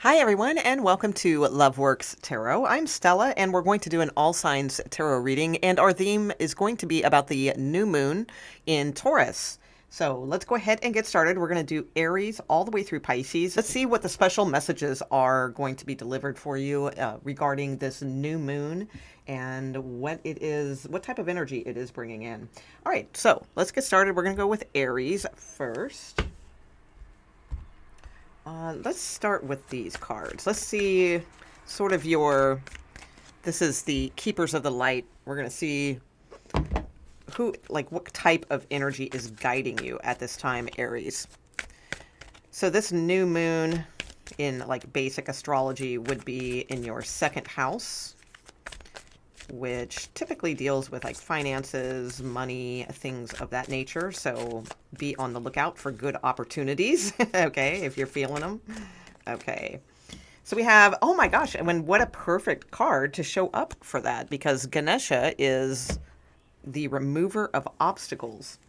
Hi, everyone, and welcome to Loveworks Tarot. I'm Stella, and we're going to do an all signs tarot reading, and our theme is going to be about the new moon in Taurus. So let's go ahead and get started. We're going to do Aries all the way through Pisces. Let's see what the special messages are going to be delivered for you regarding this new moon and what it is, what type of energy it is bringing in. All right, so let's get started. We're going to go with Aries first. Let's start with these cards. Let's see sort of this is the Keepers of the Light. We're going to see what type of energy is guiding you at this time, Aries. So this new moon in like basic astrology would be in your second house, which typically deals with like finances, money, things of that nature. So be on the lookout for good opportunities, okay, if you're feeling them. Okay. So we have, oh my gosh, and what a perfect card to show up for that, because Ganesha is the remover of obstacles.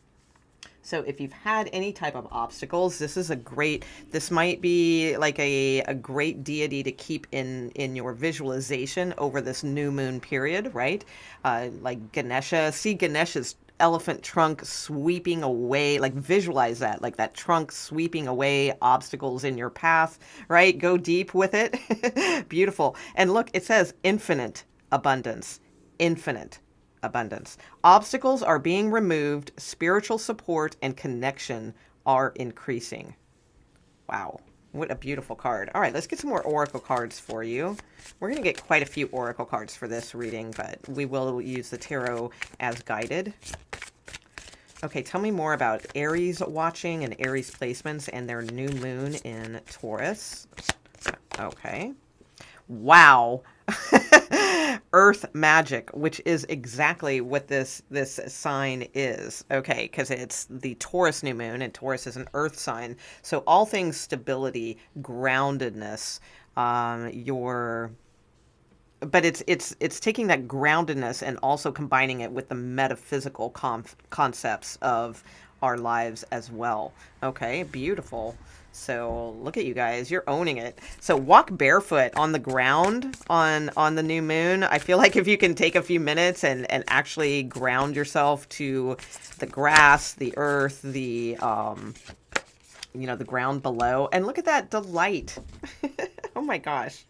So if you've had any type of obstacles, this might be like a great deity to keep in your visualization over this new moon period, right? Like Ganesha, see Ganesha's elephant trunk sweeping away, like visualize that, like that trunk sweeping away obstacles in your path, right? Go deep with it. Beautiful. And look, it says infinite abundance, infinite abundance. Obstacles are being removed, spiritual support and connection are increasing. Wow, what a beautiful card. All right, let's get some more oracle cards for you. We're going to get quite a few oracle cards for this reading, but we will use the tarot as guided. Okay, tell me more about Aries watching and Aries placements and their new moon in Taurus. Okay. Wow. Earth magic, which is exactly what this sign is. Okay, because it's the Taurus new moon, and Taurus is an earth sign. So all things stability, groundedness, but it's taking that groundedness and also combining it with the metaphysical concepts of our lives as well. Okay, beautiful. So look at you guys, you're owning it. So walk barefoot on the ground on the new moon. I feel like if you can take a few minutes and actually ground yourself to the grass, the earth, the the ground below, and look at that delight. Oh my gosh.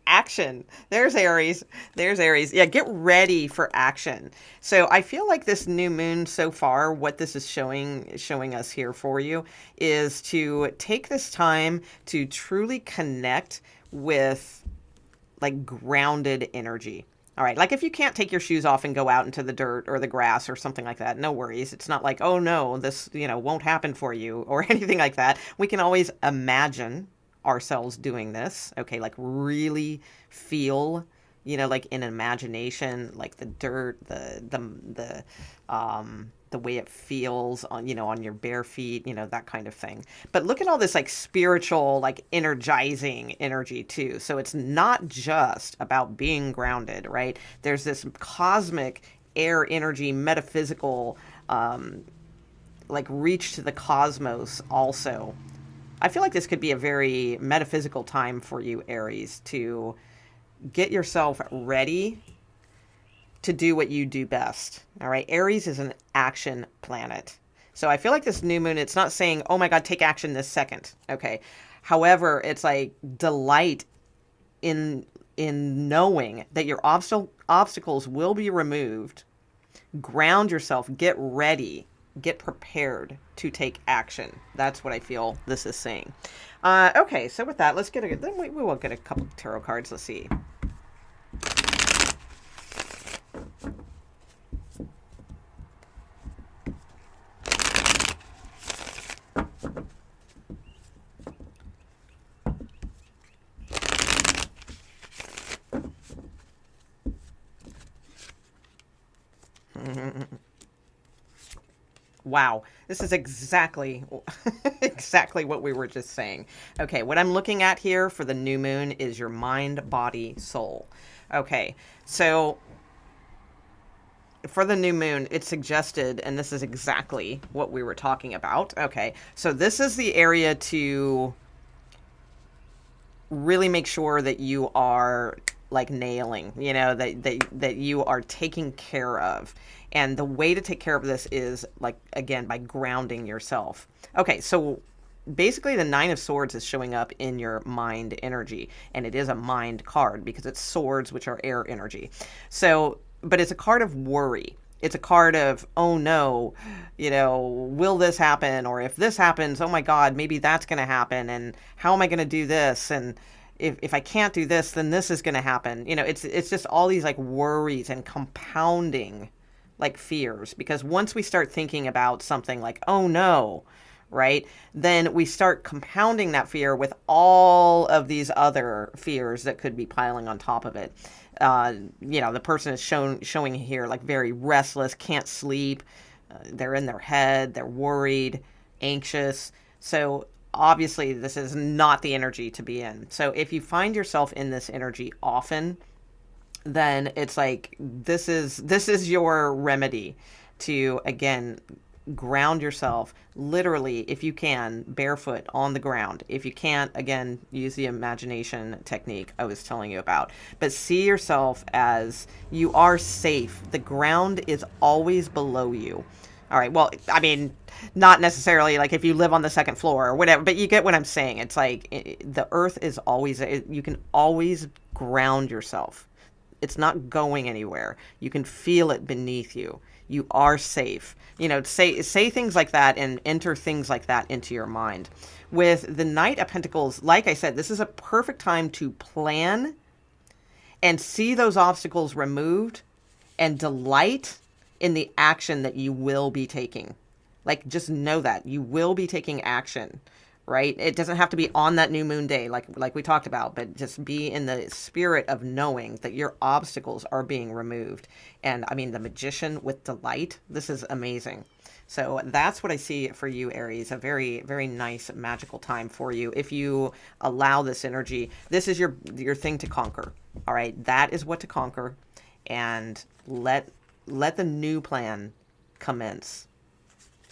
Action. There's Aries. There's Aries. Yeah, get ready for action. So I feel like this new moon so far, what this is showing us here for you is to take this time to truly connect with like grounded energy. All right, like if you can't take your shoes off and go out into the dirt or the grass or something like that, no worries. It's not like, oh no, this, won't happen for you or anything like that. We can always imagine ourselves doing this, okay, like really feel, like in imagination, like the dirt, the way it feels on your bare feet, that kind of thing. But look at all this like spiritual, like energizing energy too. So it's not just about being grounded, right? There's this cosmic air energy, metaphysical, like reach to the cosmos also. I feel like this could be a very metaphysical time for you, Aries, to get yourself ready to do what you do best. All right. Aries is an action planet. So I feel like this new moon, it's not saying, oh my God, take action this second. Okay. However, it's like delight in knowing that your obstacles will be removed. Ground yourself, get ready, get prepared to take action. That's what I feel this is saying. Okay, so with that, let's then we will get a couple tarot cards. Let's see. Wow, this is exactly exactly what we were just saying. Okay, what I'm looking at here for the new moon is your mind, body, soul. Okay, so for the new moon, it suggested, and this is exactly what we were talking about. Okay, so this is the area to really make sure that you are like nailing, you know, that you are taking care of. And the way to take care of this is, like, again, by grounding yourself. Okay, so basically the Nine of Swords is showing up in your mind energy, and it is a mind card because it's swords, which are air energy. So, but it's a card of worry. It's a card of, oh no, you know, will this happen? Or if this happens, oh my God, maybe that's going to happen. And how am I going to do this? And if I can't do this, then this is going to happen. You know, it's just all these like worries and compounding like fears. Because once we start thinking about something like, oh no, right, then we start compounding that fear with all of these other fears that could be piling on top of it. You know, the person is showing here like very restless, can't sleep. They're in their head, they're worried, anxious. So obviously this is not the energy to be in. So if you find yourself in this energy often, then it's like this is your remedy to, again, ground yourself literally, if you can, barefoot on the ground. If you can't, again, use the imagination technique I was telling you about. But see yourself as you are safe. The ground is always below you. All right. Well, I mean, not necessarily like if you live on the second floor or whatever, but you get what I'm saying. It's like the earth is always, you can always ground yourself. It's not going anywhere. You can feel it beneath you. You are safe. You know, say things like that and enter things like that into your mind. With the Knight of Pentacles, like I said, this is a perfect time to plan and see those obstacles removed and delight in the action that you will be taking. Like, just know that you will be taking action, right? It doesn't have to be on that new moon day, like we talked about, but just be in the spirit of knowing that your obstacles are being removed. And I mean, the Magician with delight, this is amazing. So that's what I see for you, Aries. A very, very nice magical time for you. If you allow this energy, this is your thing to conquer. All right. That is what to conquer. And let the new plan commence.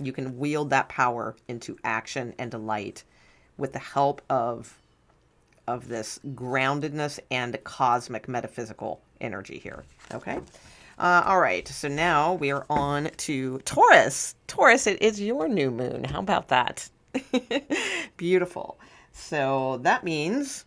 You can wield that power into action and delight with the help of this groundedness and cosmic metaphysical energy here. Okay. All right. So now we are on to Taurus. Taurus, it is your new moon. How about that? Beautiful. So that means,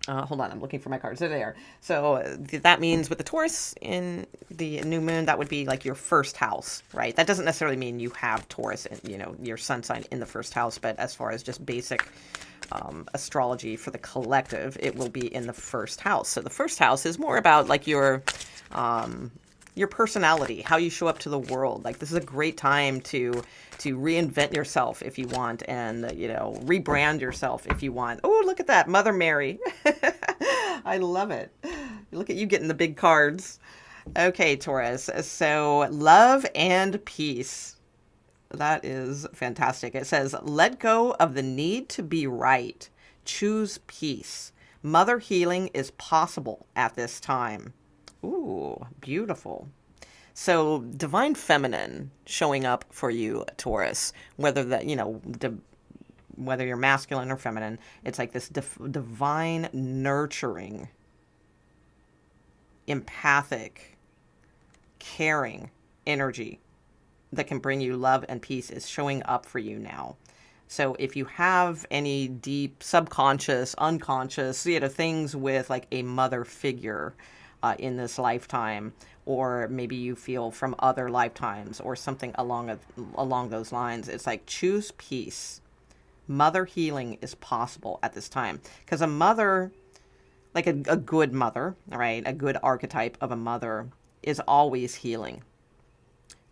hold on, I'm looking for my cards. There they are. So that means with the Taurus in the new moon, that would be like your first house, right? That doesn't necessarily mean you have Taurus, you know, your sun sign in the first house, but as far as just basic astrology for the collective, it will be in the first house. So the first house is more about like your personality, how you show up to the world. Like, this is a great time to reinvent yourself if you want, and you know, rebrand yourself if you want. Oh, look at that, Mother Mary. I love it. Look at you getting the big cards. Okay, Taurus. So love and peace. That is fantastic. It says, let go of the need to be right. Choose peace. Mother healing is possible at this time. Ooh, beautiful. So divine feminine showing up for you, Taurus, whether that, you know, whether you're masculine or feminine, it's like this divine nurturing, empathic, caring energy that can bring you love and peace is showing up for you now. So if you have any deep subconscious, unconscious, you know, things with like a mother figure in this lifetime, or maybe you feel from other lifetimes or something along those lines, it's like choose peace. Mother healing is possible at this time, because a mother, like a good mother, right, a good archetype of a mother is always healing.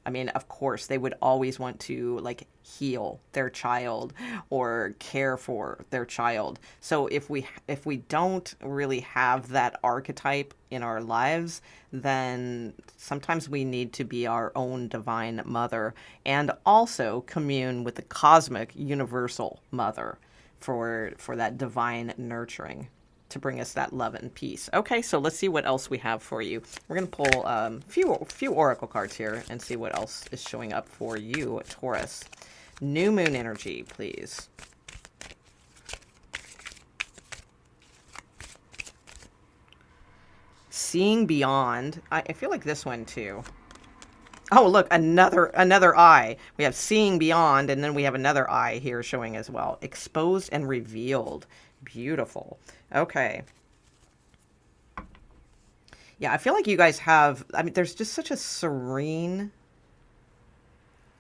I mean, of course, they would always want to like heal their child or care for their child. So if we don't really have that archetype in our lives, then sometimes we need to be our own divine mother and also commune with the cosmic universal mother for that divine nurturing to bring us that love and peace. Okay, so let's see what else we have for you. We're going to pull a few oracle cards here and see what else is showing up for you, Taurus. New moon energy, please. seeing beyond. I feel like this one too. Oh, look, another eye. We have seeing beyond, and then we have another eye here showing as well. Exposed and revealed. Beautiful. Okay. Yeah, I feel like you guys have, I mean, there's just such a serene,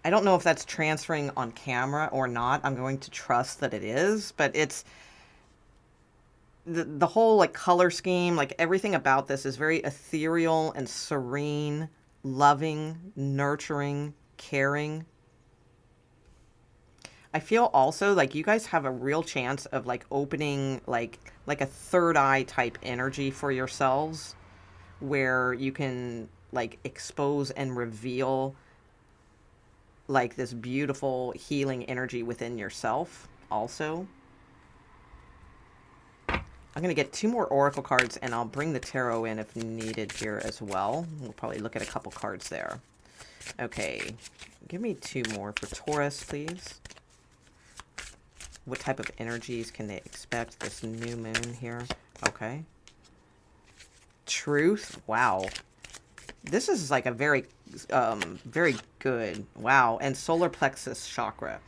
I don't know if that's transferring on camera or not. I'm going to trust that it is, but it's, the whole like color scheme, like everything about this is very ethereal and serene, loving, nurturing, caring. I feel also like you guys have a real chance of like opening like a third eye type energy for yourselves, where you can like expose and reveal like this beautiful healing energy within yourself also. I'm going to get 2 more oracle cards, and I'll bring the tarot in if needed here as well. We'll probably look at a couple cards there. Okay, give me 2 more for Taurus, please. What type of energies can they expect this new moon here? Okay. Truth. Wow. This is like a very, very good. Wow. And solar plexus chakra.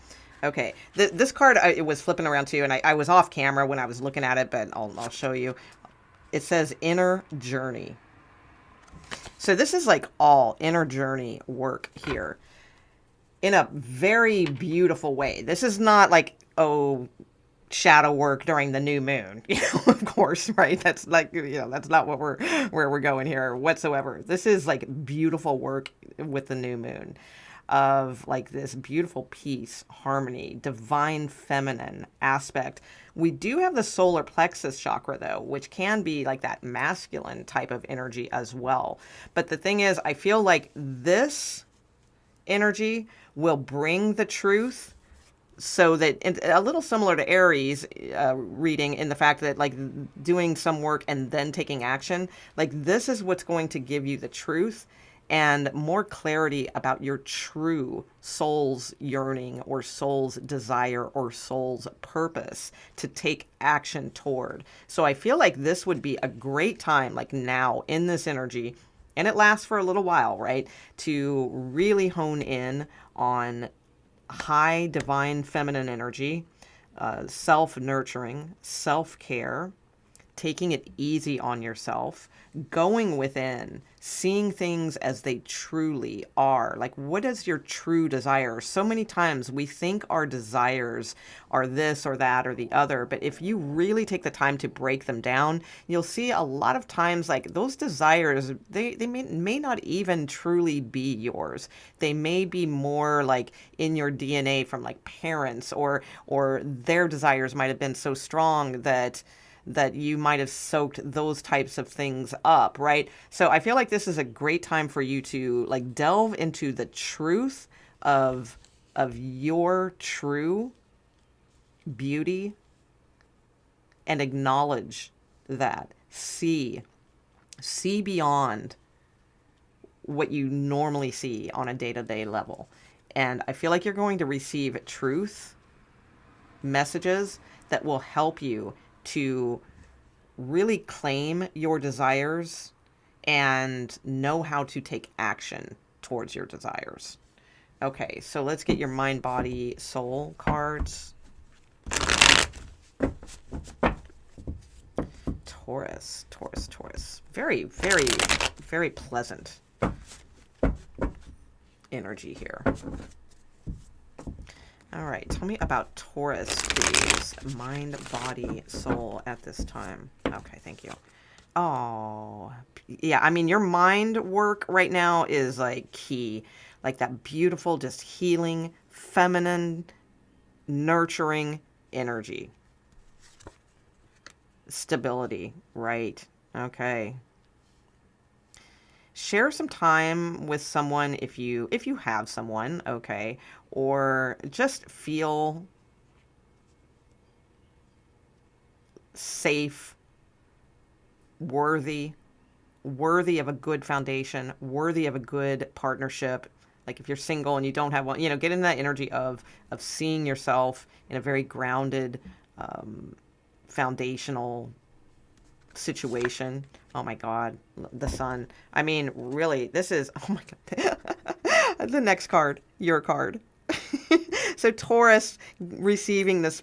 Okay. This card, it was flipping around too, and I was off camera when I was looking at it, but I'll show you. It says inner journey. So this is like all inner journey work here in a very beautiful way. This is not like, oh, shadow work during the new moon, of course, right? That's like, that's not what where we're going here whatsoever. This is like beautiful work with the new moon of like this beautiful peace, harmony, divine feminine aspect. We do have the solar plexus chakra though, which can be like that masculine type of energy as well. But the thing is, I feel like this energy will bring the truth, so that a little similar to Aries reading, in the fact that like doing some work and then taking action, like this is what's going to give you the truth and more clarity about your true soul's yearning or soul's desire or soul's purpose to take action toward. So I feel like this would be a great time, like now in this energy, and it lasts for a little while, right, to really hone in on high divine feminine energy, self-nurturing, self-care, taking it easy on yourself, going within, seeing things as they truly are. Like, what is your true desire? So many times we think our desires are this or that or the other, but if you really take the time to break them down, you'll see a lot of times like those desires, they may not even truly be yours. They may be more like in your DNA from like parents, or their desires might have been so strong that you might have soaked those types of things up, right? So I feel like this is a great time for you to like delve into the truth of your true beauty and acknowledge that. See beyond what you normally see on a day-to-day level. And I feel like you're going to receive truth messages that will help you to really claim your desires and know how to take action towards your desires. Okay, so let's get your mind, body, soul cards. Taurus. Very, very, very pleasant energy here. All right, tell me about Taurus, please. Mind, body, soul at this time. Okay, thank you. Oh, yeah, I mean, your mind work right now is like key. Like that beautiful, just healing, feminine, nurturing energy. Stability, right? Okay. Share some time with someone if you have someone, okay, or just feel safe, worthy of a good foundation, worthy of a good partnership. Like if you're single and you don't have one, get in that energy of seeing yourself in a very grounded, foundational situation. Oh my God, the sun. I mean, really, this is, oh my God. The next card, your card. So Taurus receiving this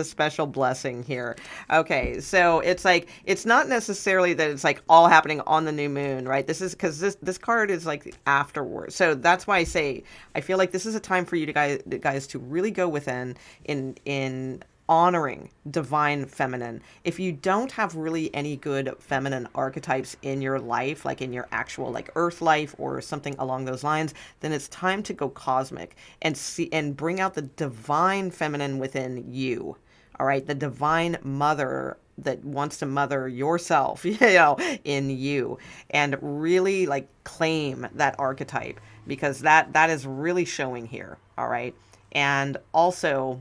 special blessing here. Okay, so it's like, it's not necessarily that it's like all happening on the new moon, right? This is because this card is like afterwards. So that's why I say I feel like this is a time for you to guys to really go within in honoring divine feminine. If you don't have really any good feminine archetypes in your life, like in your actual like earth life or something along those lines, then it's time to go cosmic and see and bring out the divine feminine within you. All right, the divine mother that wants to mother yourself, in you, and really like claim that archetype, because that is really showing here. All right. And also,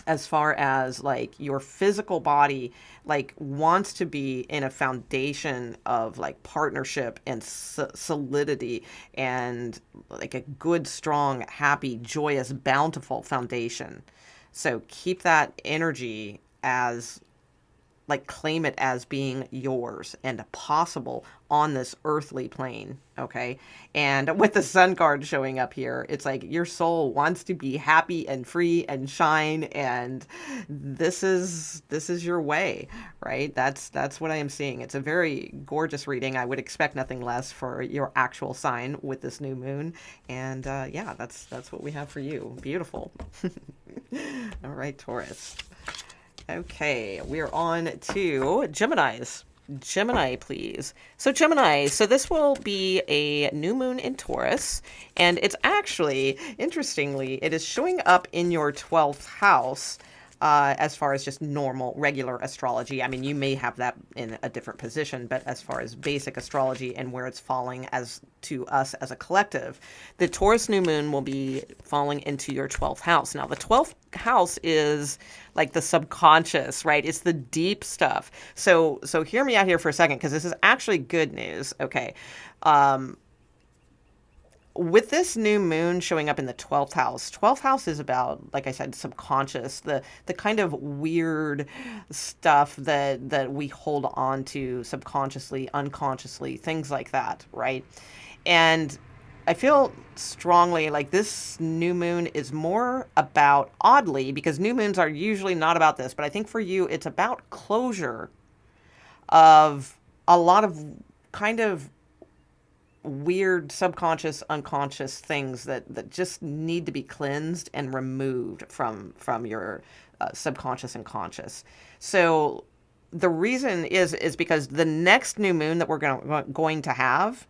as far as like your physical body, like wants to be in a foundation of like partnership and solidity, and like a good, strong, happy, joyous, bountiful foundation. So keep that energy as, like, claim it as being yours and possible on this earthly plane. Okay. And with the sun card showing up here, it's like your soul wants to be happy and free and shine. And this is your way, right? That's what I am seeing. It's a very gorgeous reading. I would expect nothing less for your actual sign with this new moon. And yeah, that's what we have for you. Beautiful. All right, Taurus. Okay, we're on to Geminis. Gemini, please. So Gemini, so this will be a new moon in Taurus, and it's actually, interestingly, it is showing up in your 12th house. As far as just normal, regular astrology. I mean, you may have that in a different position, but as far as basic astrology and where it's falling as to us as a collective, the Taurus new moon will be falling into your 12th house. Now, the 12th house is like the subconscious, right? It's the deep stuff. So hear me out here for a second, because this is actually good news. Okay. With this new moon showing up in the 12th house is about, like I said, subconscious, the kind of weird stuff that we hold on to subconsciously, unconsciously, things like that, right? And I feel strongly like this new moon is more about, oddly, because new moons are usually not about this, but I think for you, it's about closure of a lot of kind of weird subconscious, unconscious things that just need to be cleansed and removed from your subconscious and conscious. So the reason is because the next new moon that we're going to have,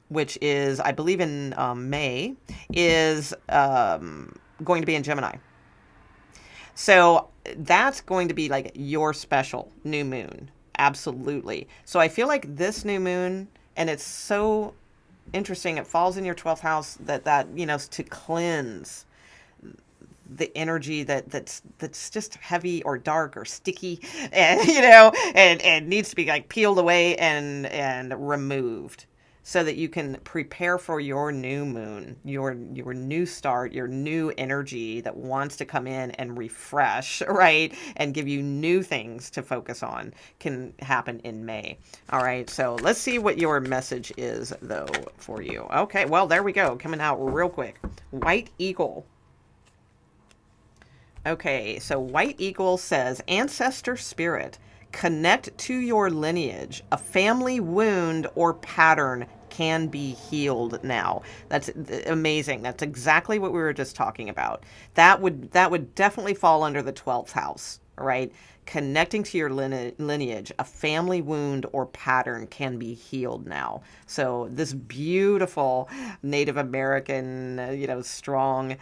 which is, I believe, in May, is going to be in Gemini. So that's going to be like your special new moon. Absolutely. So I feel like this new moon, and it's so interesting, it falls in your 12th house, that to cleanse the energy that's just heavy or dark or sticky, and and needs to be like peeled away and removed, so that you can prepare for your new moon, your new start, your new energy that wants to come in and refresh, right? And give you new things to focus on, can happen in May. All right, so let's see what your message is, though, for you. Okay, well, there we go, coming out real quick. White Eagle. Okay, so White Eagle says, ancestor spirit, connect to your lineage. A family wound or pattern can be healed now. That's amazing. That's exactly what we were just talking about. That would definitely fall under the 12th house, right? Connecting to your lineage, a family wound or pattern can be healed now. So this beautiful Native American, strong,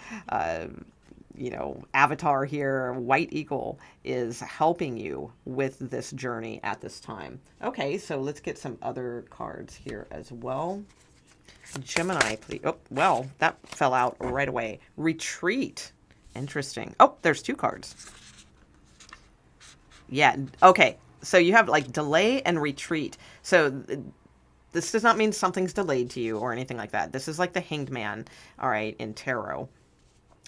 avatar here, White Eagle, is helping you with this journey at this time. Okay, so let's get some other cards here as well. Gemini, please. Oh, well, that fell out right away. Retreat. Interesting. Oh, there's two cards. Yeah, okay. So you have like delay and retreat. So this does not mean something's delayed to you or anything like that. This is like the Hanged Man, all right, in tarot.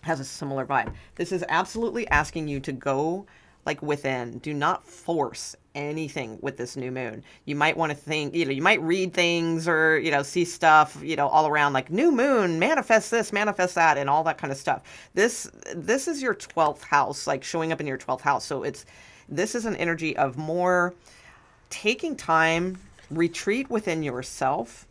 Has a similar vibe. This is absolutely asking you to go like within. Do not force anything with this new moon. You might want to think, you might read things or, see stuff, all around like new moon, manifest this, manifest that, and all that kind of stuff. This is your 12th house, like showing up in your 12th house. So this is an energy of more taking time, retreat within yourself.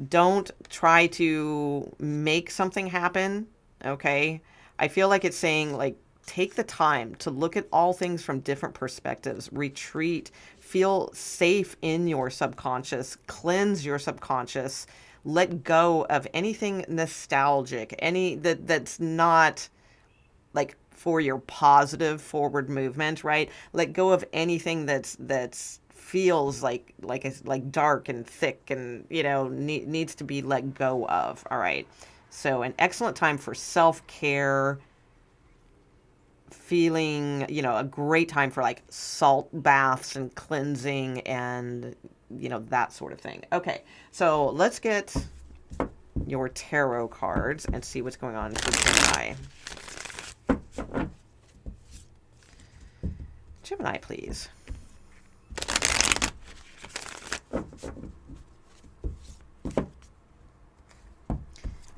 Don't try to make something happen. Okay. I feel like it's saying like, take the time to look at all things from different perspectives, retreat, feel safe in your subconscious, cleanse your subconscious, let go of anything nostalgic, that's not like for your positive forward movement, right? Let go of anything that's feels like dark and thick and needs to be let go of. All right. So an excellent time for self-care, feeling, a great time for like salt baths and cleansing and, that sort of thing. Okay, so let's get your tarot cards and see what's going on with Gemini. Gemini, please. I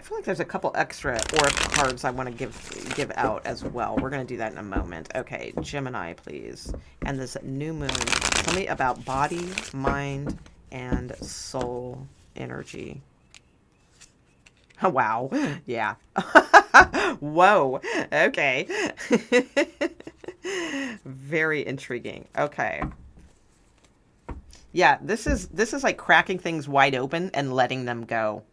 feel like there's a couple extra oracle cards I want to give out as well. We're going to do that in a moment. Okay, Gemini, please. And this new moon. Tell me about body, mind, and soul energy. Oh, wow. Yeah. Whoa. Okay. Very intriguing. Okay. Yeah, this is like cracking things wide open and letting them go.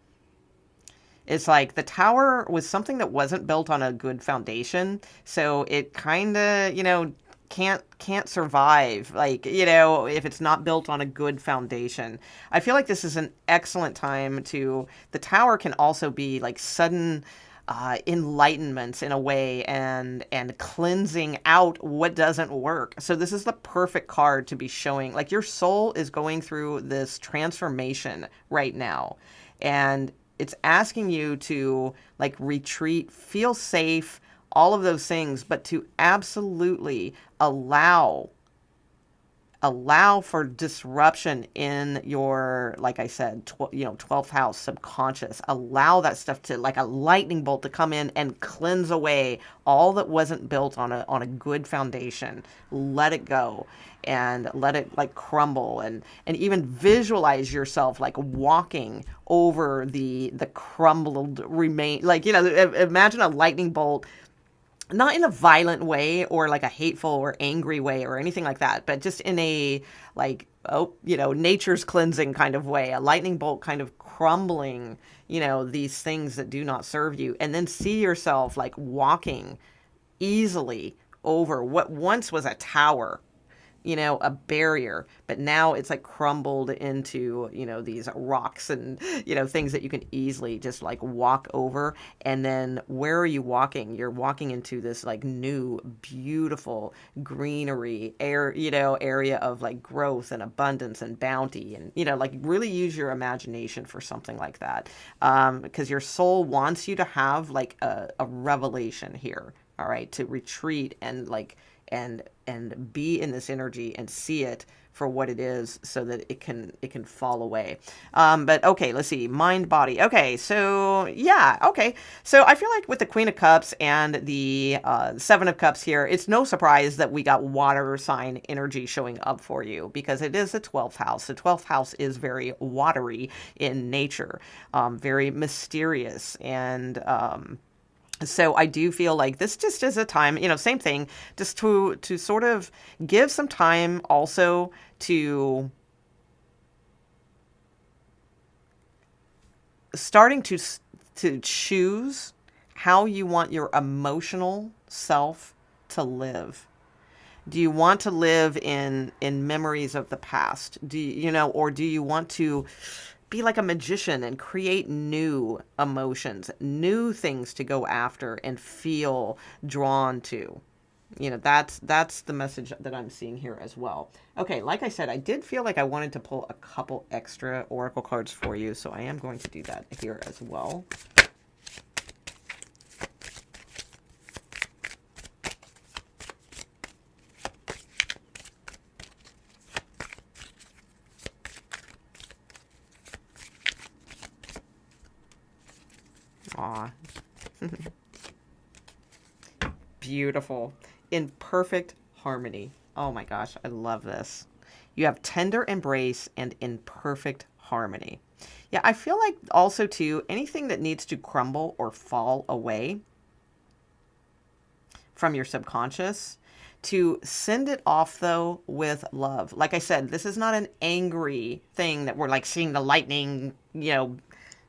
It's like the tower was something that wasn't built on a good foundation, so it kind of, can't survive, like, if it's not built on a good foundation. I feel like this is an excellent time the tower can also be like sudden enlightenment in a way and cleansing out what doesn't work. So this is the perfect card to be showing, like your soul is going through this transformation right now. And it's asking you to like retreat, feel safe, all of those things, but to absolutely allow for disruption in your, like I said, 12th house subconscious. Allow that stuff to, like a lightning bolt, to come in and cleanse away all that wasn't built on a good foundation. Let it go and let it like crumble, and even visualize yourself like walking over the crumbled remain. Like, imagine a lightning bolt, not in a violent way or like a hateful or angry way or anything like that, but just in a like, nature's cleansing kind of way, a lightning bolt kind of crumbling, these things that do not serve you. And then see yourself like walking easily over what once was a tower, a barrier, but now it's like crumbled into, these rocks and, things that you can easily just like walk over. And then where are you walking? You're walking into this like new, beautiful greenery area of like growth and abundance and bounty. And, like really use your imagination for something like that. Because your soul wants you to have like a revelation here. All right. To retreat and like, and be in this energy and see it for what it is, so that it can fall away. But okay, let's see, mind, body. Okay, so yeah, okay. So I feel like with the Queen of Cups and the Seven of Cups here, it's no surprise that we got water sign energy showing up for you, because it is the 12th house. The 12th house is very watery in nature, very mysterious, and so I do feel like this just is a time, same thing, just to sort of give some time also to starting to choose how you want your emotional self to live. Do you want to live in memories of the past? Do you, or do you want to be like a magician and create new emotions, new things to go after and feel drawn to? That's the message that I'm seeing here as well. Okay, like I said, I did feel like I wanted to pull a couple extra oracle cards for you, so I am going to do that here as well. Beautiful. In perfect harmony. Oh my gosh, I love this. You have tender embrace and in perfect harmony. Yeah, I feel like also too, anything that needs to crumble or fall away from your subconscious, to send it off though with love. Like I said, this is not an angry thing that we're like seeing the lightning,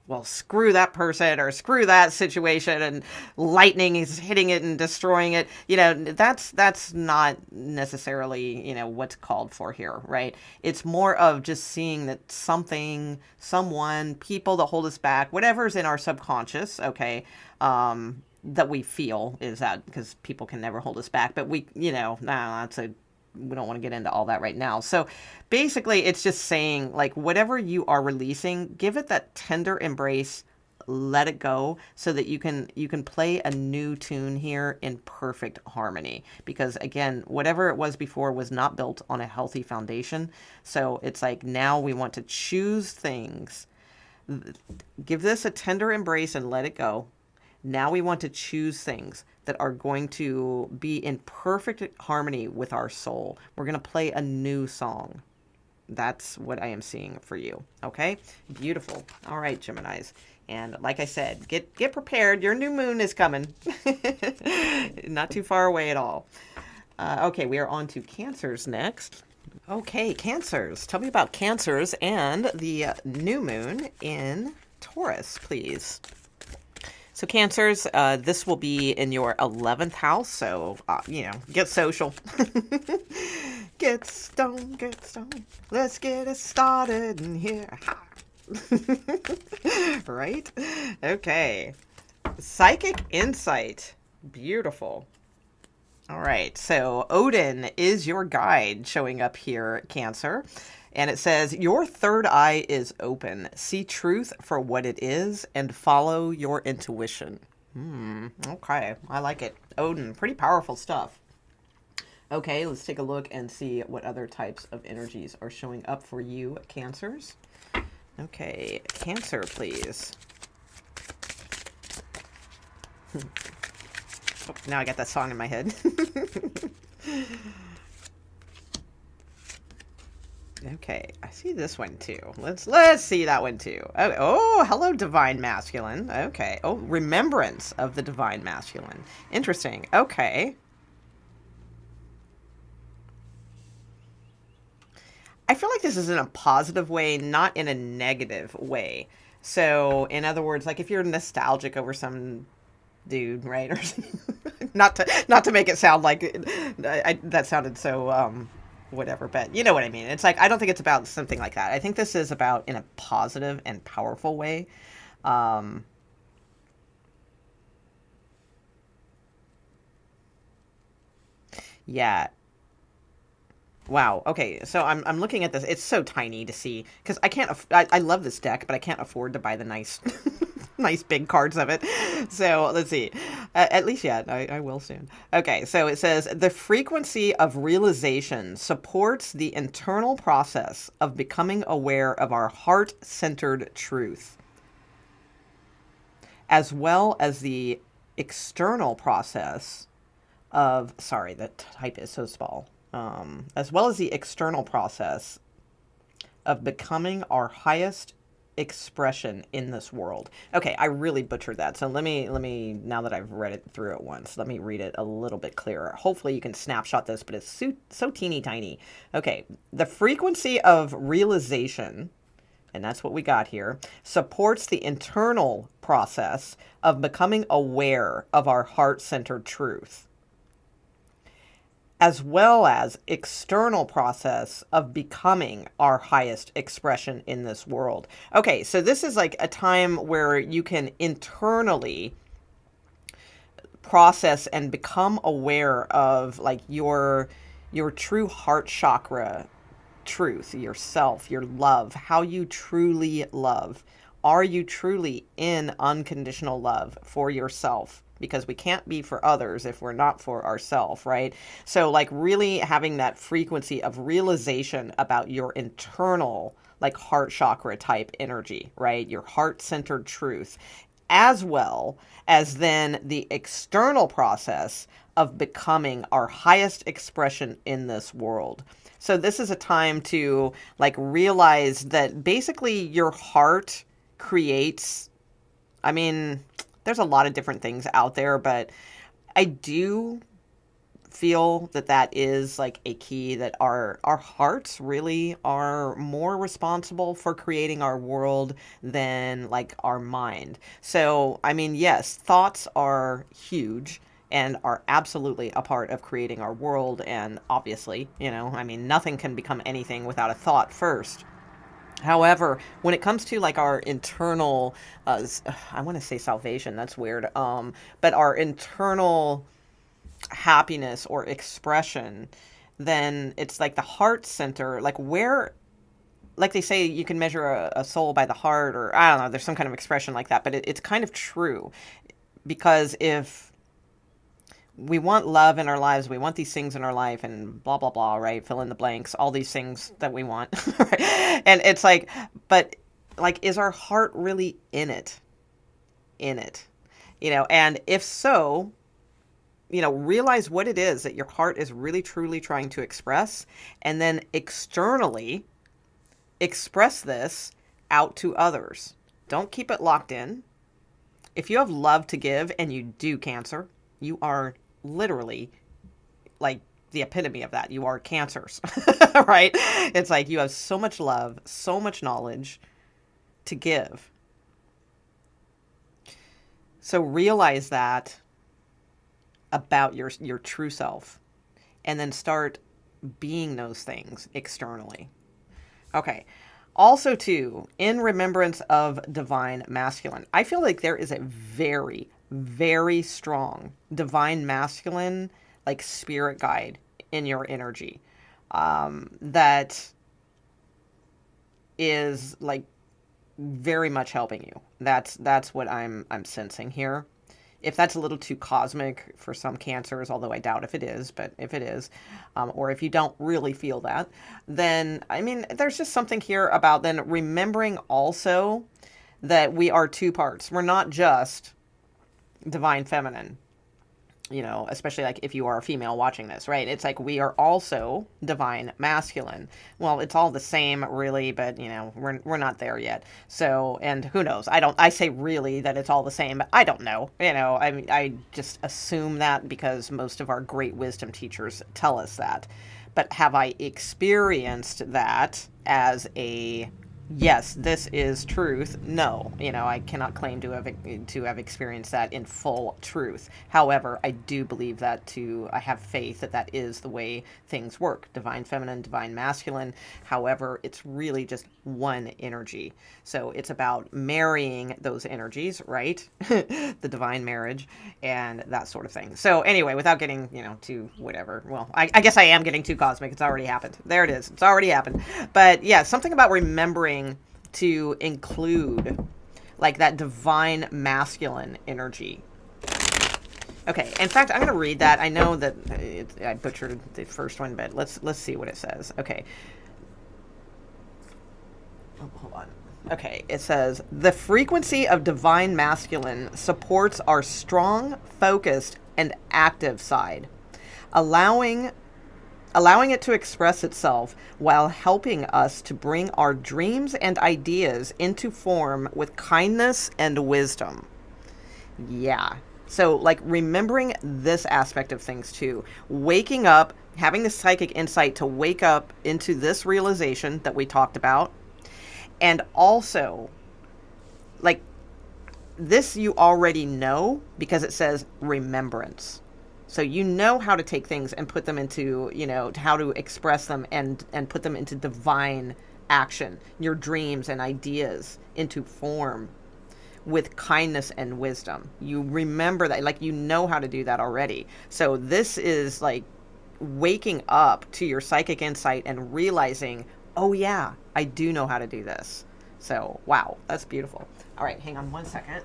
well, screw that person or screw that situation and lightning is hitting it and destroying it. That's not necessarily, what's called for here, right? It's more of just seeing that something, someone, people that hold us back, whatever's in our subconscious, okay, that we feel is that, because people can never hold us back, but we don't want to get into all that right now. So basically it's just saying, like, whatever you are releasing, give it that tender embrace, let it go, so that you can play a new tune here in perfect harmony. Because again, whatever it was before was not built on a healthy foundation. So it's like, now we want to choose things. Give this a tender embrace and let it go. Now we want to choose things that are going to be in perfect harmony with our soul. We're going to play a new song. That's what I am seeing for you. Okay? Beautiful. All right, Geminis. And like I said, get prepared. Your new moon is coming. Not too far away at all. Okay, we are on to Cancers next. Okay, Cancers. Tell me about Cancers and the new moon in Taurus, please. So Cancers, this will be in your 11th house. So, get social. Get stoned, get stoned. Let's get it started in here. Right? Okay. Psychic insight. Beautiful. All right. So Odin is your guide showing up here, Cancer. And it says, your third eye is open. See truth for what it is and follow your intuition. Okay, I like it. Odin, pretty powerful stuff. Okay, let's take a look and see what other types of energies are showing up for you, Cancers. Okay, Cancer, please. Oh, now I got that song in my head. Okay, I see this one too. Let's see that one too. Oh, hello, divine masculine. Okay. Oh, remembrance of the divine masculine. Interesting. Okay. I feel like this is in a positive way, not in a negative way. So, in other words, like if you're nostalgic over some dude, right? Or not to make it sound like that sounded so whatever, but you know what I mean. It's like, I don't think it's about something like that. I think this is about in a positive and powerful way. Yeah. Wow. Okay. So I'm looking at this. It's so tiny to see, because I can't. I love this deck, but I can't afford to buy the nice, nice big cards of it. So let's see. At least, yeah, I will soon. Okay. So it says the frequency of realization supports the internal process of becoming aware of our heart-centered truth, as well as the external process of. Sorry, the type is so small. As well as the external process of becoming our highest expression in this world. Okay, I really butchered that. So let me, now that I've read it through it once, let me read it a little bit clearer. Hopefully you can snapshot this, but it's so teeny tiny. Okay, the frequency of realization, and that's what we got here, supports the internal process of becoming aware of our heart-centered truth, as well as external process of becoming our highest expression in this world. Okay, so this is like a time where you can internally process and become aware of like your true heart chakra truth, yourself, your love, how you truly love. Are you truly in unconditional love for yourself? Because we can't be for others if we're not for ourselves, right? So like really having that frequency of realization about your internal like heart chakra type energy, right? Your heart-centered truth. as well as then the external process of becoming our highest expression in this world. So this is a time to like realize that basically your heart creates, I mean, there's a lot of different things out there, but I do feel that that is like a key, that our hearts really are more responsible for creating our world than like our mind. So I mean, yes, thoughts are huge and are absolutely a part of creating our world, and obviously, you know, I mean, nothing can become anything without a thought first. However, when it comes to like our internal, I want to say salvation, that's weird, but our internal happiness or expression, then it's like the heart center, like where, like they say you can measure a soul by the heart, or I don't know, there's some kind of expression like that, but it's kind of true. Because if we want love in our lives, we want these things in our life, and blah, blah, blah, right? Fill in the blanks, all these things that we want. Right? And it's like, but like, is our heart really in it? In it? You know, and if so, you know, realize what it is that your heart is really truly trying to express, and then externally express this out to others. Don't keep it locked in. If you have love to give, and you do, Cancer, you are literally like the epitome of that. You are Cancers, right? It's like you have so much love, so much knowledge to give. So realize that about your true self, and then start being those things externally. Okay. Also, too, in remembrance of divine masculine, I feel like there is a very, very strong divine masculine, like spirit guide in your energy, that is like very much helping you. That's what I'm sensing here. If that's a little too cosmic for some Cancers, although I doubt if it is, but if it is, or if you don't really feel that, then, I mean, there's just something here about then remembering also that we are two parts. We're not just divine feminine, you know, especially like if you are a female watching this, right? It's like we are also divine masculine. Well, it's all the same really, but you know, we're not there yet. So, and who knows? I say really that it's all the same, but I don't know. You know, I mean, I just assume that because most of our great wisdom teachers tell us that. But have I experienced that as a yes, this is truth? No, you know, I cannot claim to have experienced that in full truth. However, I do believe that I have faith that that is the way things work. Divine feminine, divine masculine. However, it's really just one energy. So it's about marrying those energies, right? The divine marriage and that sort of thing. So anyway, without getting, you know, too whatever. Well, I guess I am getting too cosmic. It's already happened. There it is. It's already happened. But yeah, something about remembering to include like that divine masculine energy. Okay, in fact, I'm going to read that. I know that I butchered the first one, but let's see what it says. Okay. Oh, hold on. Okay, it says, the frequency of divine masculine supports our strong, focused, and active side, allowing it to express itself while helping us to bring our dreams and ideas into form with kindness and wisdom. Yeah. So, like, remembering this aspect of things, too. Waking up, having the psychic insight to wake up into this realization that we talked about. And also, like, this you already know because it says remembrance. So you know how to take things and put them into, you know, how to express them and put them into divine action, your dreams and ideas into form with kindness and wisdom. You remember that, like, you know how to do that already. So this is like waking up to your psychic insight and realizing, oh yeah, I do know how to do this. So, wow, that's beautiful. All right, hang on one second.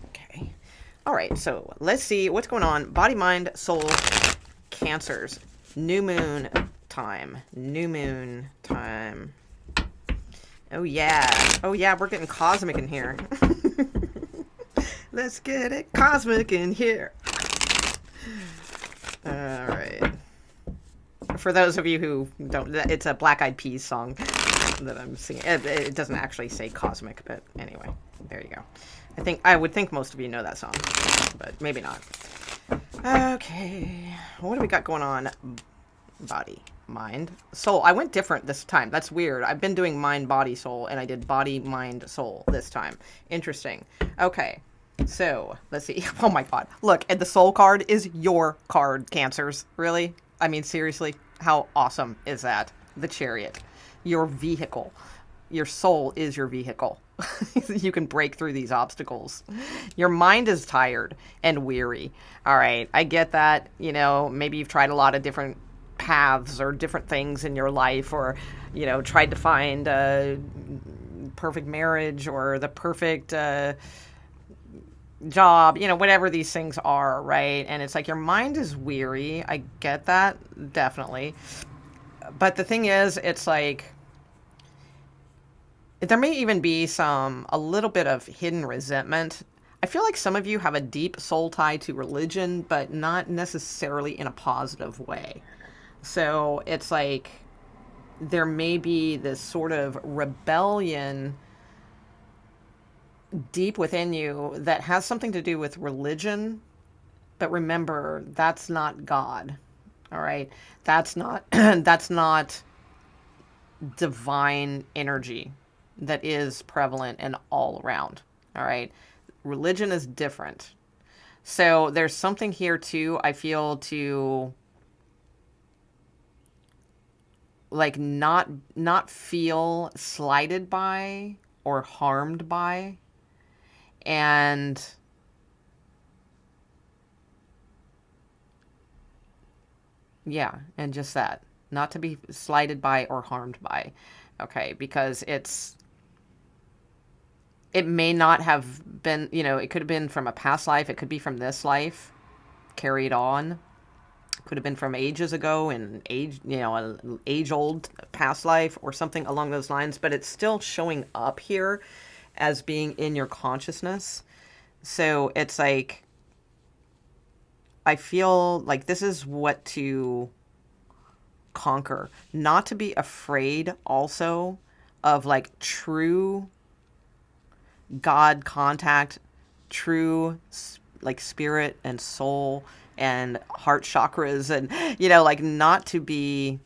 Okay. All right, so let's see what's going on. Body, mind, soul, Cancers. New moon time. New moon time. Oh, yeah. Oh, yeah, we're getting cosmic in here. Let's get it cosmic in here. All right. For those of you who don't, it's a Black Eyed Peas song that I'm singing. It doesn't actually say cosmic, but anyway, there you go. I would think most of you know that song, but maybe not. Okay, what do we got going on? Body, mind, soul. I went different this time. That's weird. I've been doing mind, body, soul, and I did body, mind, soul this time. Interesting. Okay, so let's see. Oh my God, look, and the soul card is your card, Cancers. Really? I mean, seriously, how awesome is that? The Chariot, your vehicle. Your soul is your vehicle. You can break through these obstacles. Your mind is tired and weary. All right, I get that. You know, maybe you've tried a lot of different paths or different things in your life, or, you know, tried to find a perfect marriage or the perfect job, you know, whatever these things are, right? And it's like your mind is weary. I get that, definitely. But the thing is, it's like there may even be a little bit of hidden resentment. I feel like some of you have a deep soul tie to religion, but not necessarily in a positive way. So it's like there may be this sort of rebellion deep within you that has something to do with religion. But remember, that's not God. All right? That's not that's not divine energy that is prevalent and all around. All right? Religion is different. So there's something here too, I feel, to like not feel slighted by or harmed by. And yeah, and just that, not to be slighted by or harmed by. Okay, because it may not have been, you know, it could have been from a past life, it could be from this life carried on. Could have been from ages ago in age, you know, an age-old past life or something along those lines, but it's still showing up here as being in your consciousness. So it's like, I feel like this is what to conquer. Not to be afraid also of like true God contact, true like spirit and soul and heart chakras, and, you know, like not to be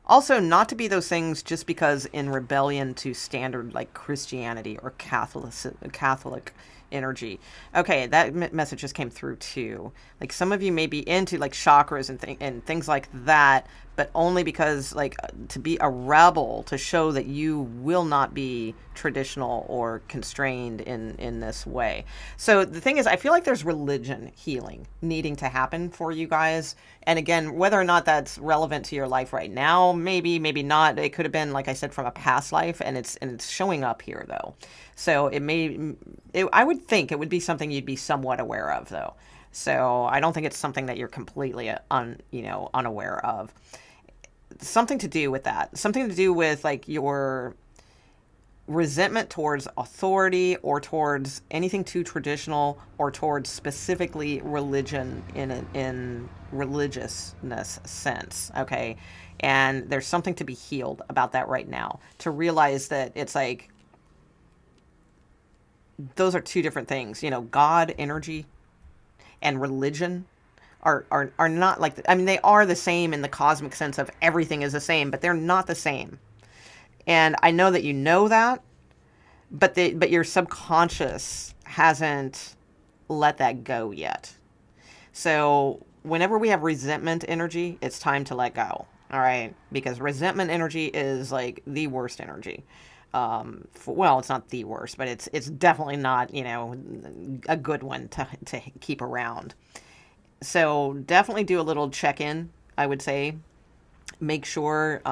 also not to be those things just because in rebellion to standard like Christianity or Catholic energy. Okay, that message just came through too. Like some of you may be into like chakras and things like that, but only because like to be a rebel, to show that you will not be traditional or constrained in this way. So the thing is, I feel like there's religion healing needing to happen for you guys. And again, whether or not that's relevant to your life right now, maybe not. It could have been, like I said, from a past life, and it's showing up here though. So I would think it would be something you'd be somewhat aware of though. So I don't think it's something that you're completely unaware of. Something to do with that. Something to do with like your resentment towards authority or towards anything too traditional or towards specifically religion in religiousness sense. Okay. And there's something to be healed about that right now. To realize that it's like, those are two different things. You know, God energy and religion are not like, I mean, they are the same in the cosmic sense of everything is the same, but they're not the same. And I know that you know that, but your subconscious hasn't let that go yet. So whenever we have resentment energy, it's time to let go. All right. Because resentment energy is like the worst energy. Well, it's not the worst, but it's definitely not, you know, a good one to keep around. So definitely do a little check-in, I would say. Make sure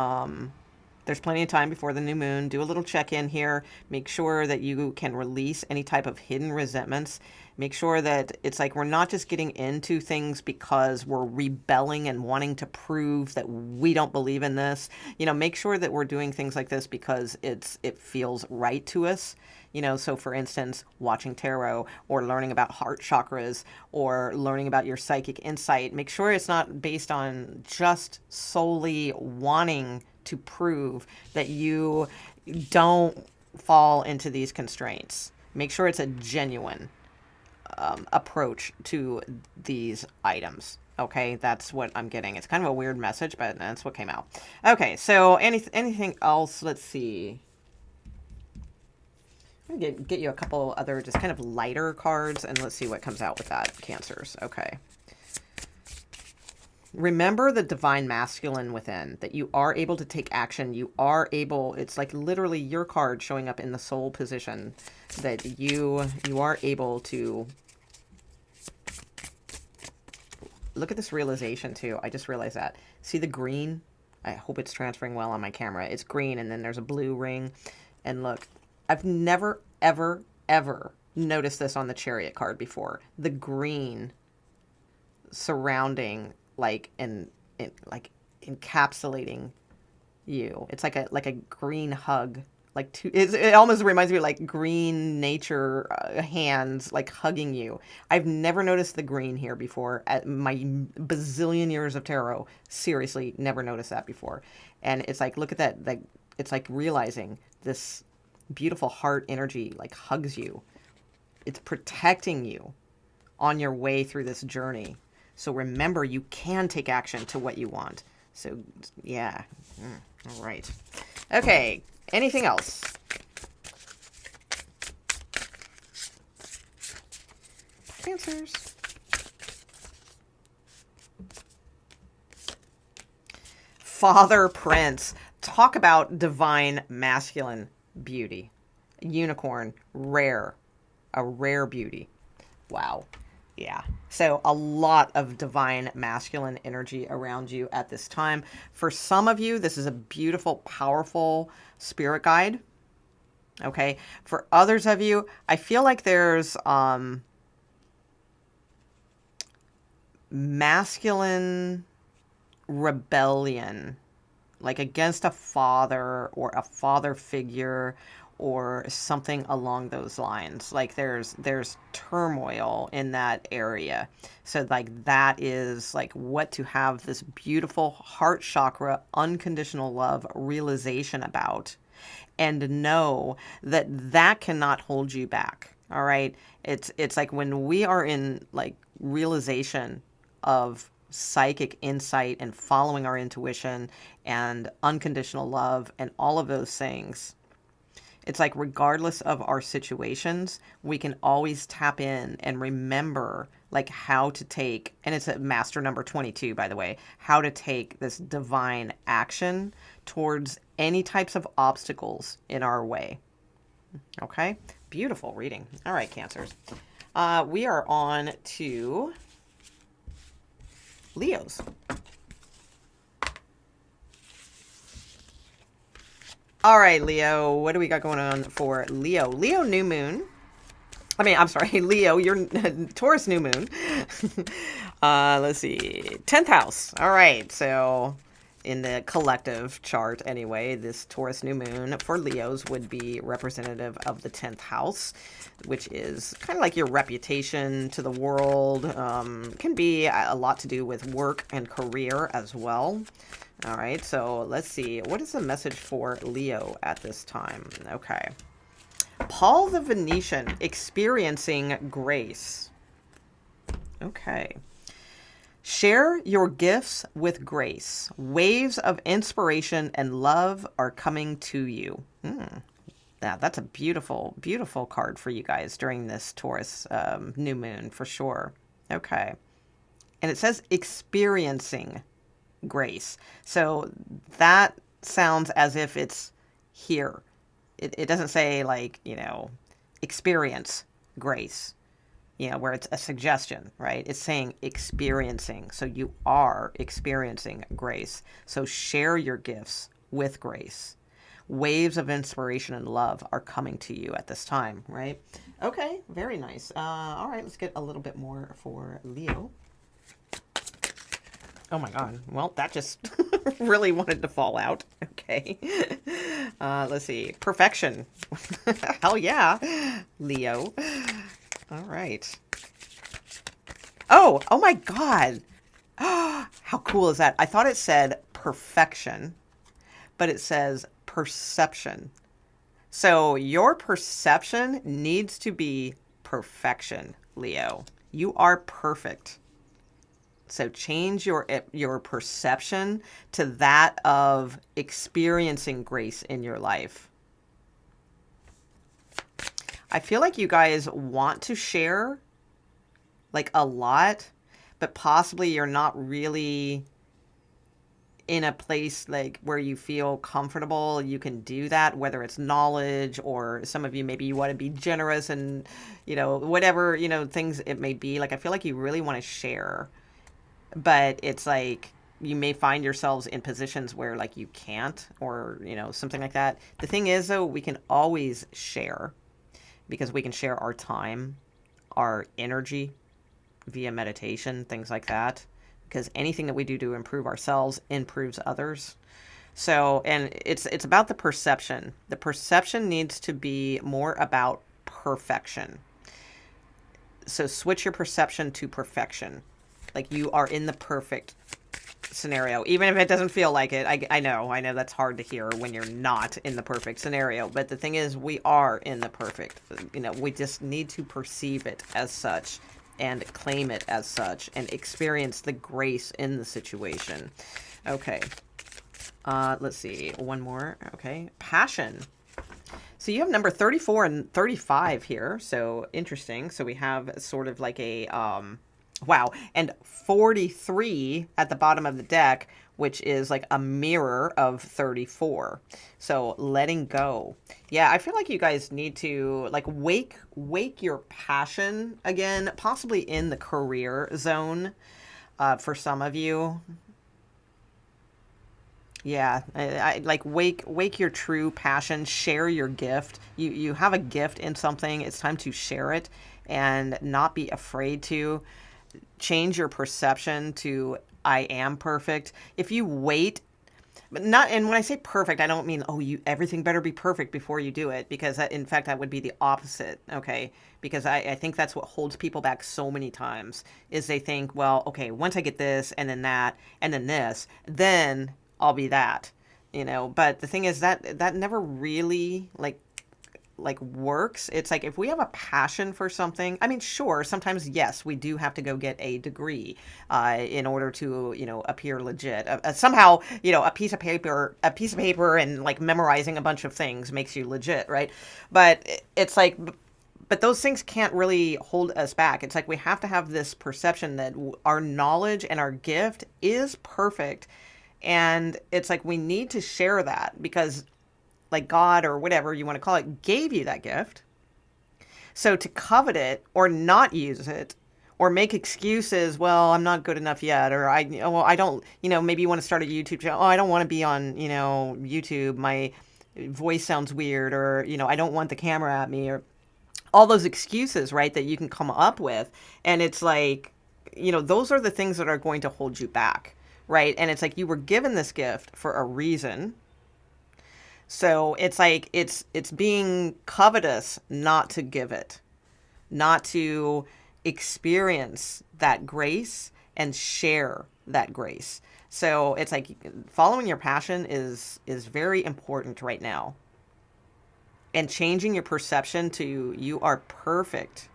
There's plenty of time before the new moon. Do a little check-in here. Make sure that you can release any type of hidden resentments. Make sure that it's like we're not just getting into things because we're rebelling and wanting to prove that we don't believe in this. You know, make sure that we're doing things like this because it feels right to us. You know, so for instance, watching tarot or learning about heart chakras or learning about your psychic insight, make sure it's not based on just solely wanting to prove that you don't fall into these constraints. Make sure it's a genuine approach to these items. Okay, that's what I'm getting. It's kind of a weird message, but that's what came out. Okay, so anything else? Let's see. I'm going to get you a couple other just kind of lighter cards, and let's see what comes out with that, Cancers. Okay. Remember the divine masculine within, that you are able to take action. You are able, it's like literally your card showing up in the soul position, that you are able to look at this realization too. I just realized that. See the green? I hope it's transferring well on my camera. It's green, and then there's a blue ring. And look, I've never, ever, ever noticed this on the Chariot card before. The green surrounding, like encapsulating you. It's like a green hug. Like it almost reminds me of like green nature hands like hugging you. I've never noticed the green here before at my bazillion years of tarot. Seriously, never noticed that before. And it's like, look at that. Like, it's like realizing this beautiful heart energy like hugs you. It's protecting you on your way through this journey. So remember, you can take action to what you want. So yeah. All right. Okay. Anything else? Cancers. Father Prince. Talk about divine masculine beauty. Unicorn, rare. A rare beauty. Wow. Yeah. So a lot of divine masculine energy around you at this time. For some of you, this is a beautiful, powerful spirit guide. Okay. For others of you, I feel like there's masculine rebellion, like against a father or a father figure or something along those lines. Like there's turmoil in that area. So like that is like what to have this beautiful heart chakra, unconditional love realization about, and know that that cannot hold you back. All right. It's like when we are in like realization of psychic insight and following our intuition and unconditional love and all of those things, it's like regardless of our situations, we can always tap in and remember like how to take, and it's a master number 22, by the way, how to take this divine action towards any types of obstacles in our way. Okay, beautiful reading. All right, Cancers. We are on to Leos. All right, Leo, what do we got going on for Leo? Leo new moon. I mean, I'm sorry, Leo, your Taurus new moon. Let's see, 10th house. All right, so in the collective chart anyway, this Taurus new moon for Leos would be representative of the 10th house, which is kind of like your reputation to the world. Can be a lot to do with work and career as well. All right, so let's see. What is the message for Leo at this time? Okay. Paul the Venetian, experiencing grace. Okay. Share your gifts with grace. Waves of inspiration and love are coming to you. That's a beautiful, beautiful card for you guys during this Taurus new moon for sure. Okay. And it says experiencing grace. So that sounds as if it's here. It doesn't say like, experience grace, where it's a suggestion, right? It's saying experiencing. So you are experiencing grace. So share your gifts with grace. Waves of inspiration and love are coming to you at this time, right? Okay, very nice. All right, let's get a little bit more for Leo. Oh my God. Well, that just really wanted to fall out. Okay. Let's see. Perfection. Hell yeah, Leo. All right. Oh my God. How cool is that? I thought it said perfection, but it says perception. So your perception needs to be perfection, Leo. You are perfect. So change your perception to that of experiencing grace in your life. I feel like you guys want to share like a lot, but possibly you're not really in a place like where you feel comfortable you can do that, whether it's knowledge or some of you, maybe you want to be generous and, whatever, things it may be. Like, I feel like you really want to share, but it's like you may find yourselves in positions where like you can't, or, something like that. The thing is, though, we can always share because we can share our time, our energy via meditation, things like that. Because anything that we do to improve ourselves improves others. So, and it's about the perception. The perception needs to be more about perfection. So switch your perception to perfection. Like you are in the perfect scenario, even if it doesn't feel like it. I know that's hard to hear when you're not in the perfect scenario. But the thing is, we are in the perfect. We just need to perceive it as such, and claim it as such, and experience the grace in the situation. Okay. Let's see. One more. Okay. Passion. So you have number 34 and 35 here. So interesting. So we have sort of like a, wow. And 43 at the bottom of the deck, which is like a mirror of 34. So letting go. Yeah, I feel like you guys need to like wake your passion again, possibly in the career zone for some of you. Yeah, I like wake your true passion, share your gift. You have a gift in something. It's time to share it and not be afraid to change your perception to I am perfect. If you wait, but not, and when I say perfect, I don't mean, everything better be perfect before you do it, because in fact, that would be the opposite. Okay. Because I think that's what holds people back so many times is they think, well, okay, once I get this and then that, and then this, then I'll be that, but the thing is that never really like works. It's like if we have a passion for something, I mean, sure, sometimes yes, we do have to go get a degree in order to appear legit. Somehow a piece of paper and like memorizing a bunch of things makes you legit, right? But it's like, but those things can't really hold us back. It's like we have to have this perception that our knowledge and our gift is perfect, and it's like we need to share that because like God or whatever you want to call it gave you that gift. So to covet it or not use it or make excuses, well, I'm not good enough yet, or I don't, maybe you want to start a YouTube channel. I don't want to be on, YouTube. My voice sounds weird, or, I don't want the camera at me, or all those excuses, right, that you can come up with. And it's like, those are the things that are going to hold you back, right? And it's like you were given this gift for a reason. So it's like it's being covetous not to give it, not to experience that grace and share that grace. So it's like following your passion is very important right now. And changing your perception to you are perfect,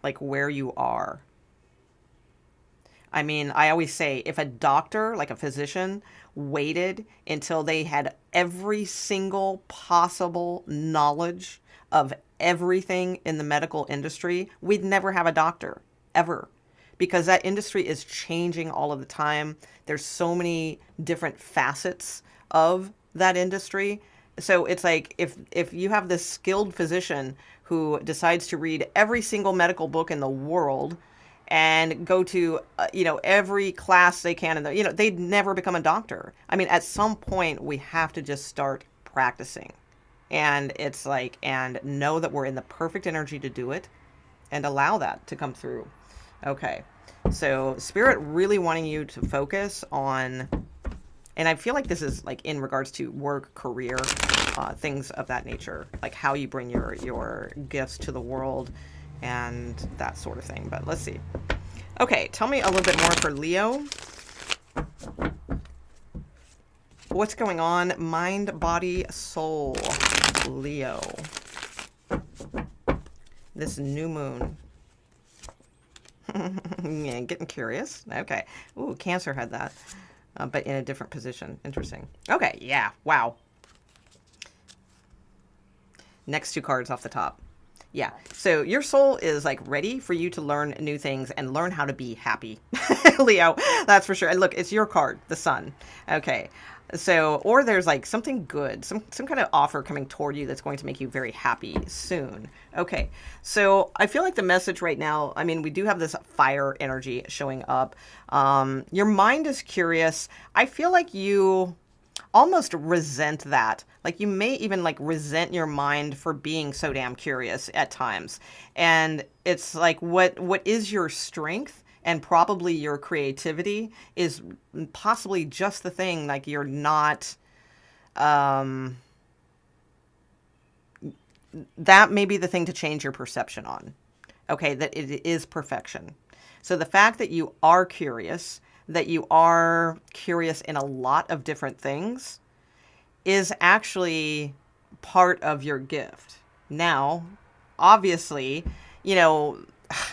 like where you are. I mean, I always say if a doctor, like a physician, waited until they had every single possible knowledge of everything in the medical industry, we'd never have a doctor, ever. Because that industry is changing all of the time. There's so many different facets of that industry. So it's like if you have this skilled physician who decides to read every single medical book in the world and go to, every class they can. And, they'd never become a doctor. I mean, at some point, we have to just start practicing. And it's like, and know that we're in the perfect energy to do it and allow that to come through. Okay. So Spirit really wanting you to focus on, and I feel like this is like in regards to work, career, things of that nature, like how you bring your gifts to the world and that sort of thing. But let's see. Okay, tell me a little bit more for Leo. What's going on? Mind, body, soul. Leo. This new moon. Yeah, getting curious. Okay. Ooh, Cancer had that. But in a different position. Interesting. Okay, yeah. Wow. Next two cards off the top. Yeah. So your soul is like ready for you to learn new things and learn how to be happy. Leo, that's for sure. And look, it's your card, the sun. Okay. So, or there's like something good, some kind of offer coming toward you that's going to make you very happy soon. Okay. So I feel like the message right now, I mean, we do have this fire energy showing up. Your mind is curious. I feel like you almost resent that. Like you may even like resent your mind for being so damn curious at times. And it's like, what is your strength? And probably your creativity is possibly just the thing, like you're not, that may be the thing to change your perception on. Okay, that it is perfection. So the fact that you are curious, in a lot of different things, is actually part of your gift. Now, obviously,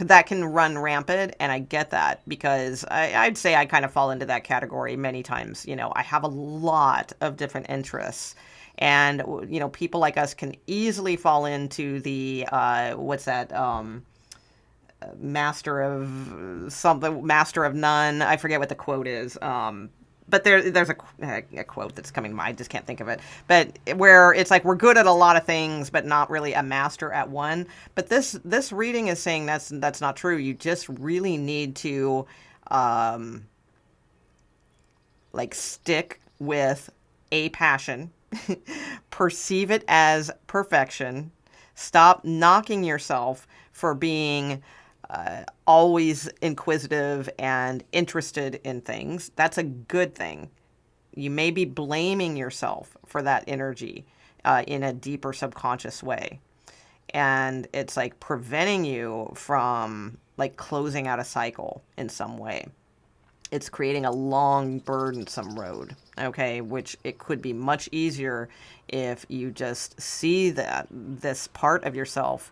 that can run rampant, and I get that because I'd say I kind of fall into that category many times. I have a lot of different interests, and people like us can easily fall into the master of something, master of none. I forget what the quote is. But there's a quote that's coming to mind. I just can't think of it. But where it's like we're good at a lot of things, but not really a master at one. But this reading is saying that's not true. You just really need to stick with a passion, perceive it as perfection, stop knocking yourself for being always inquisitive and interested in things. That's a good thing. You may be blaming yourself for that energy in a deeper subconscious way. And it's like preventing you from like closing out a cycle in some way. It's creating a long, burdensome road, okay, which it could be much easier if you just see that this part of yourself,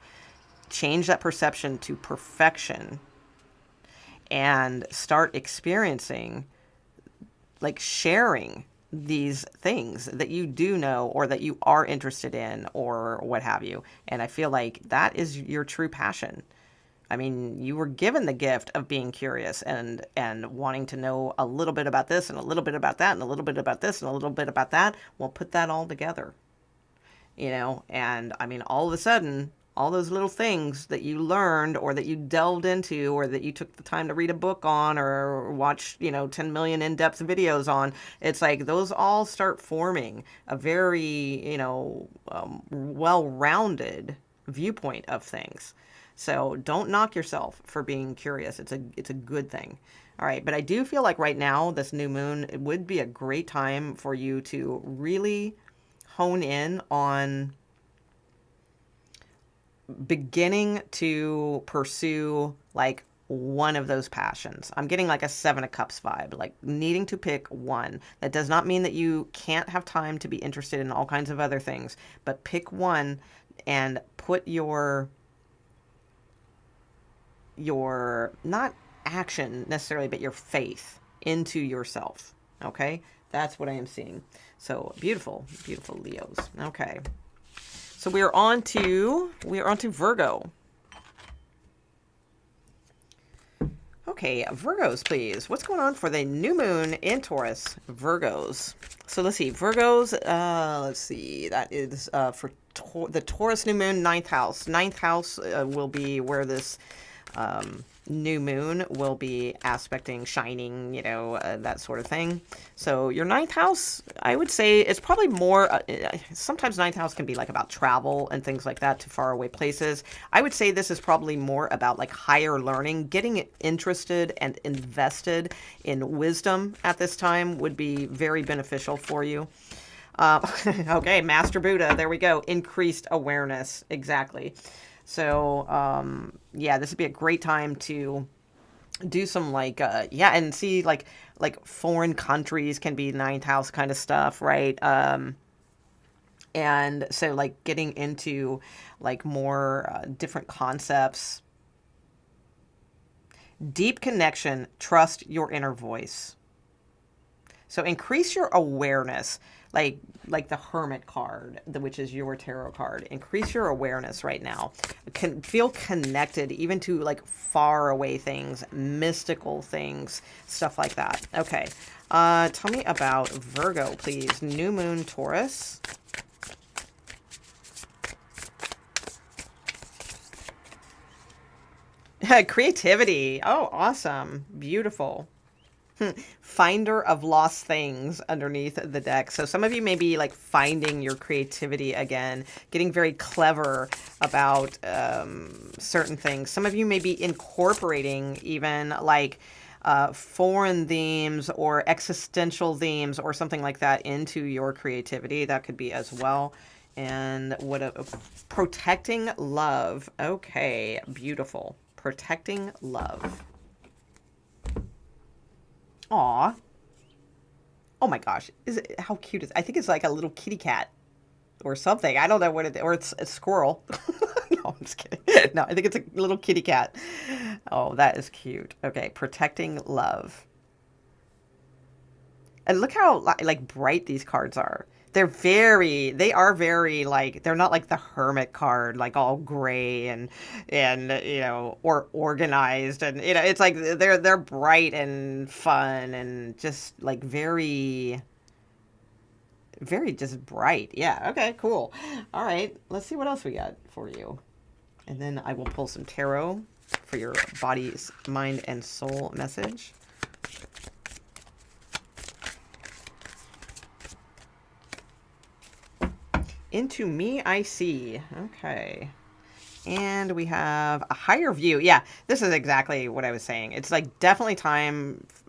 change that perception to perfection, and start experiencing, like sharing these things that you do know or that you are interested in or what have you. And I feel like that is your true passion. I mean, you were given the gift of being curious and wanting to know a little bit about this and a little bit about that and a little bit about this and a little bit about that. Well, put that all together, and I mean, all of a sudden, all those little things that you learned or that you delved into or that you took the time to read a book on or watch, 10 million in-depth videos on, it's like those all start forming a very, well-rounded viewpoint of things. So don't knock yourself for being curious. It's a good thing. All right. But I do feel like right now, this new moon, it would be a great time for you to really hone in on beginning to pursue like one of those passions. I'm getting like a 7 of Cups vibe, like needing to pick one. That does not mean that you can't have time to be interested in all kinds of other things, but pick one and put your not action necessarily, but your faith into yourself. Okay? That's what I am seeing. So beautiful, beautiful Leos. Okay. So we are on to Virgo. Okay, Virgos, please. What's going on for the new moon in Taurus? Virgos. So let's see. Virgos, let's see. That is for the Taurus new moon, 9th house. 9th house will be where this new moon will be aspecting, shining, you know, that sort of thing. So your ninth house, I would say it's probably more, sometimes ninth house can be like about travel and things like that to faraway places. I would say this is probably more about like higher learning, getting interested and invested in wisdom at this time would be very beneficial for you. Okay, Master Buddha, there we go. Increased awareness, exactly. So, yeah, this would be a great time to do some like, yeah, and see like foreign countries can be ninth house kind of stuff, right? And so like getting into like more different concepts, deep connection, trust your inner voice. So increase your awareness, like the Hermit card, which is your tarot card. Increase your awareness right now. Can feel connected even to like far away things, mystical things, stuff like that. Okay. Tell me about Virgo, please. New moon, Taurus. Creativity. Oh, awesome. Beautiful. Finder of lost things underneath the deck. So some of you may be like finding your creativity again, getting very clever about certain things. Some of you may be incorporating even like foreign themes or existential themes or something like that into your creativity. That could be as well. And what a protecting love. Okay, beautiful. Protecting love. Aw. Oh my gosh. Is it, how cute is it? I think it's like a little kitty cat or something. I don't know what it is. Or it's a squirrel. No, I'm just kidding. No, I think it's a little kitty cat. Oh, that is cute. Okay, protecting love. And look how like bright these cards are. They are very like, they're not like the Hermit card, like all gray and you know, or organized, and you know, it's like they're bright and fun and just like very very just bright. Yeah, okay, cool. All right, let's see what else we got for you. And then I will pull some tarot for your body, mind, and soul message. Into me I see. Okay. And we have a higher view. Yeah, this is exactly what I was saying. It's like definitely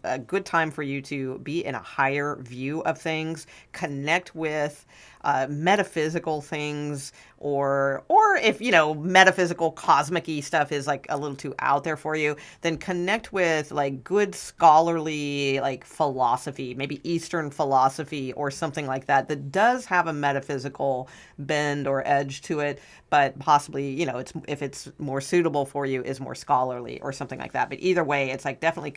a good time for you to be in a higher view of things, connect with metaphysical things, or if, you know, metaphysical cosmic-y stuff is like a little too out there for you, then connect with like good scholarly like philosophy, maybe Eastern philosophy or something like that that does have a metaphysical bend or edge to it, but possibly, you know, it's if it's more suitable for you is more scholarly or something like that. But either way, it's like definitely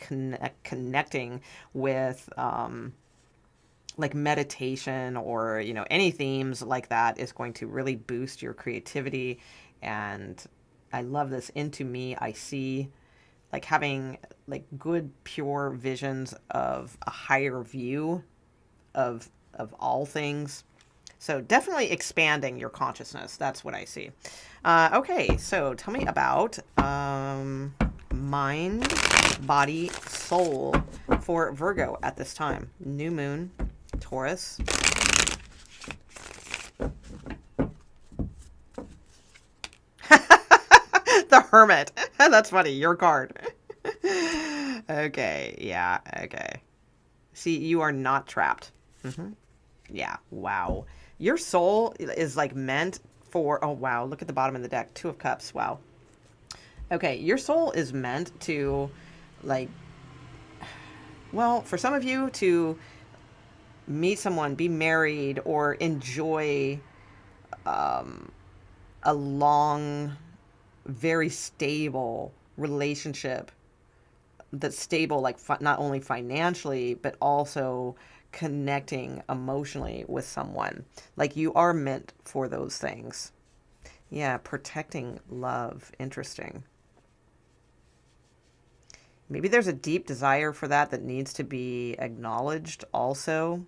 connecting with like meditation or, you know, any themes like that is going to really boost your creativity. And I love this. Into me I see, like having like good pure visions of a higher view of all things. So definitely expanding your consciousness. That's what I see. Okay, so tell me about mind, body, soul for Virgo at this time. New moon, Taurus. The Hermit. That's funny. Your card. Okay, yeah, okay. See, you are not trapped. Yeah, wow. Your soul is like meant for, oh wow, look at the bottom of the deck. Two of Cups, wow. Okay, your soul is meant to, like, well, for some of you to meet someone, be married, or enjoy a long, very stable relationship that's stable, like not only financially, but also connecting emotionally with someone. Like you are meant for those things. Yeah, protecting love. Interesting. Maybe there's a deep desire for that that needs to be acknowledged also.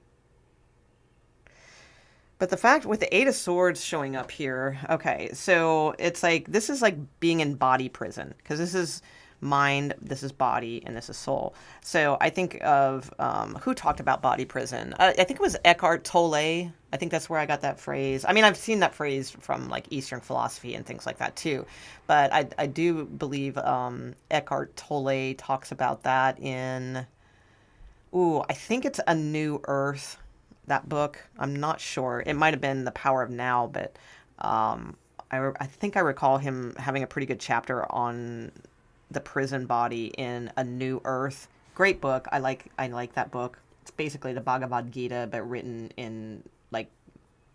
But the fact with the Eight of Swords showing up here, okay, so it's like, this is like being in body prison, because this is mind, this is body, and this is soul. So I think of, who talked about body prison? I think it was Eckhart Tolle. I think that's where I got that phrase. I mean, I've seen that phrase from like Eastern philosophy and things like that too. But I do believe Eckhart Tolle talks about that in, I think it's A New Earth, that book. I'm not sure. It might have been The Power of Now, but I think I recall him having a pretty good chapter on the prison body in A New Earth. Great book. I like that book. It's basically the Bhagavad Gita, but written in like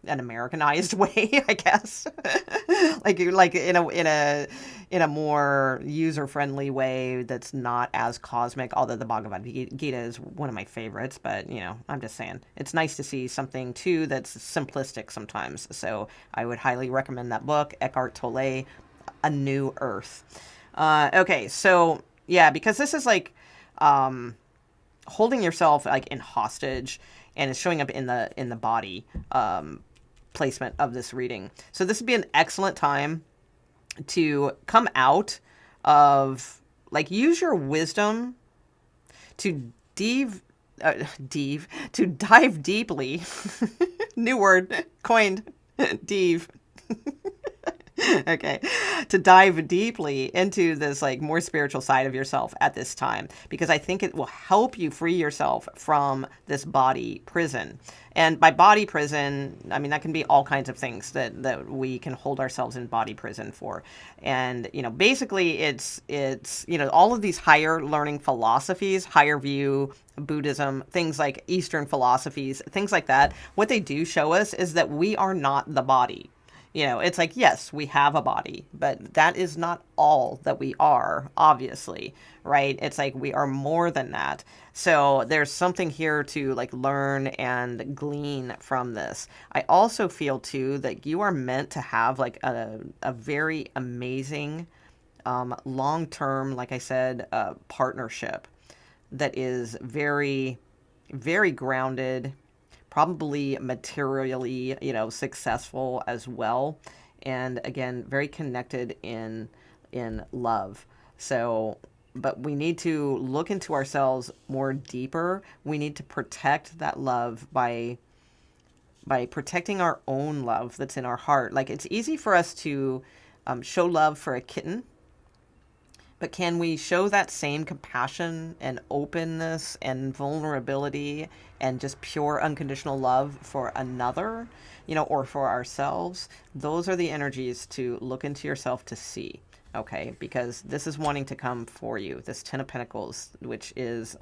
an Americanized way, I guess. like in a more user-friendly way that's not as cosmic, although the Bhagavad Gita is one of my favorites. But, I'm just saying, it's nice to see something, too, that's simplistic sometimes. So I would highly recommend that book, Eckhart Tolle, A New Earth. Okay, so, yeah, because this is like holding yourself like in hostage, and it's showing up in the body placement of this reading. So this would be an excellent time to come out of, like, use your wisdom to dive deeply. New word coined, dive. Okay, to dive deeply into this like more spiritual side of yourself at this time, because I think it will help you free yourself from this body prison. And by body prison, I mean, that can be all kinds of things that we can hold ourselves in body prison for. And, basically it's all of these higher learning philosophies, higher view, Buddhism, things like Eastern philosophies, things like that. What they do show us is that we are not the body. It's like, yes, we have a body, but that is not all that we are, obviously, right? It's like we are more than that. So there's something here to like learn and glean from this. I also feel too that you are meant to have like a very amazing long-term, like I said, partnership that is very, very grounded, probably materially, successful as well. And again, very connected in love. So, but we need to look into ourselves more deeper. We need to protect that love by protecting our own love that's in our heart. Like, it's easy for us to show love for a kitten, but can we show that same compassion and openness and vulnerability and just pure unconditional love for another, or for ourselves? Those are the energies to look into yourself to see, okay? Because this is wanting to come for you, this Ten of Pentacles, which is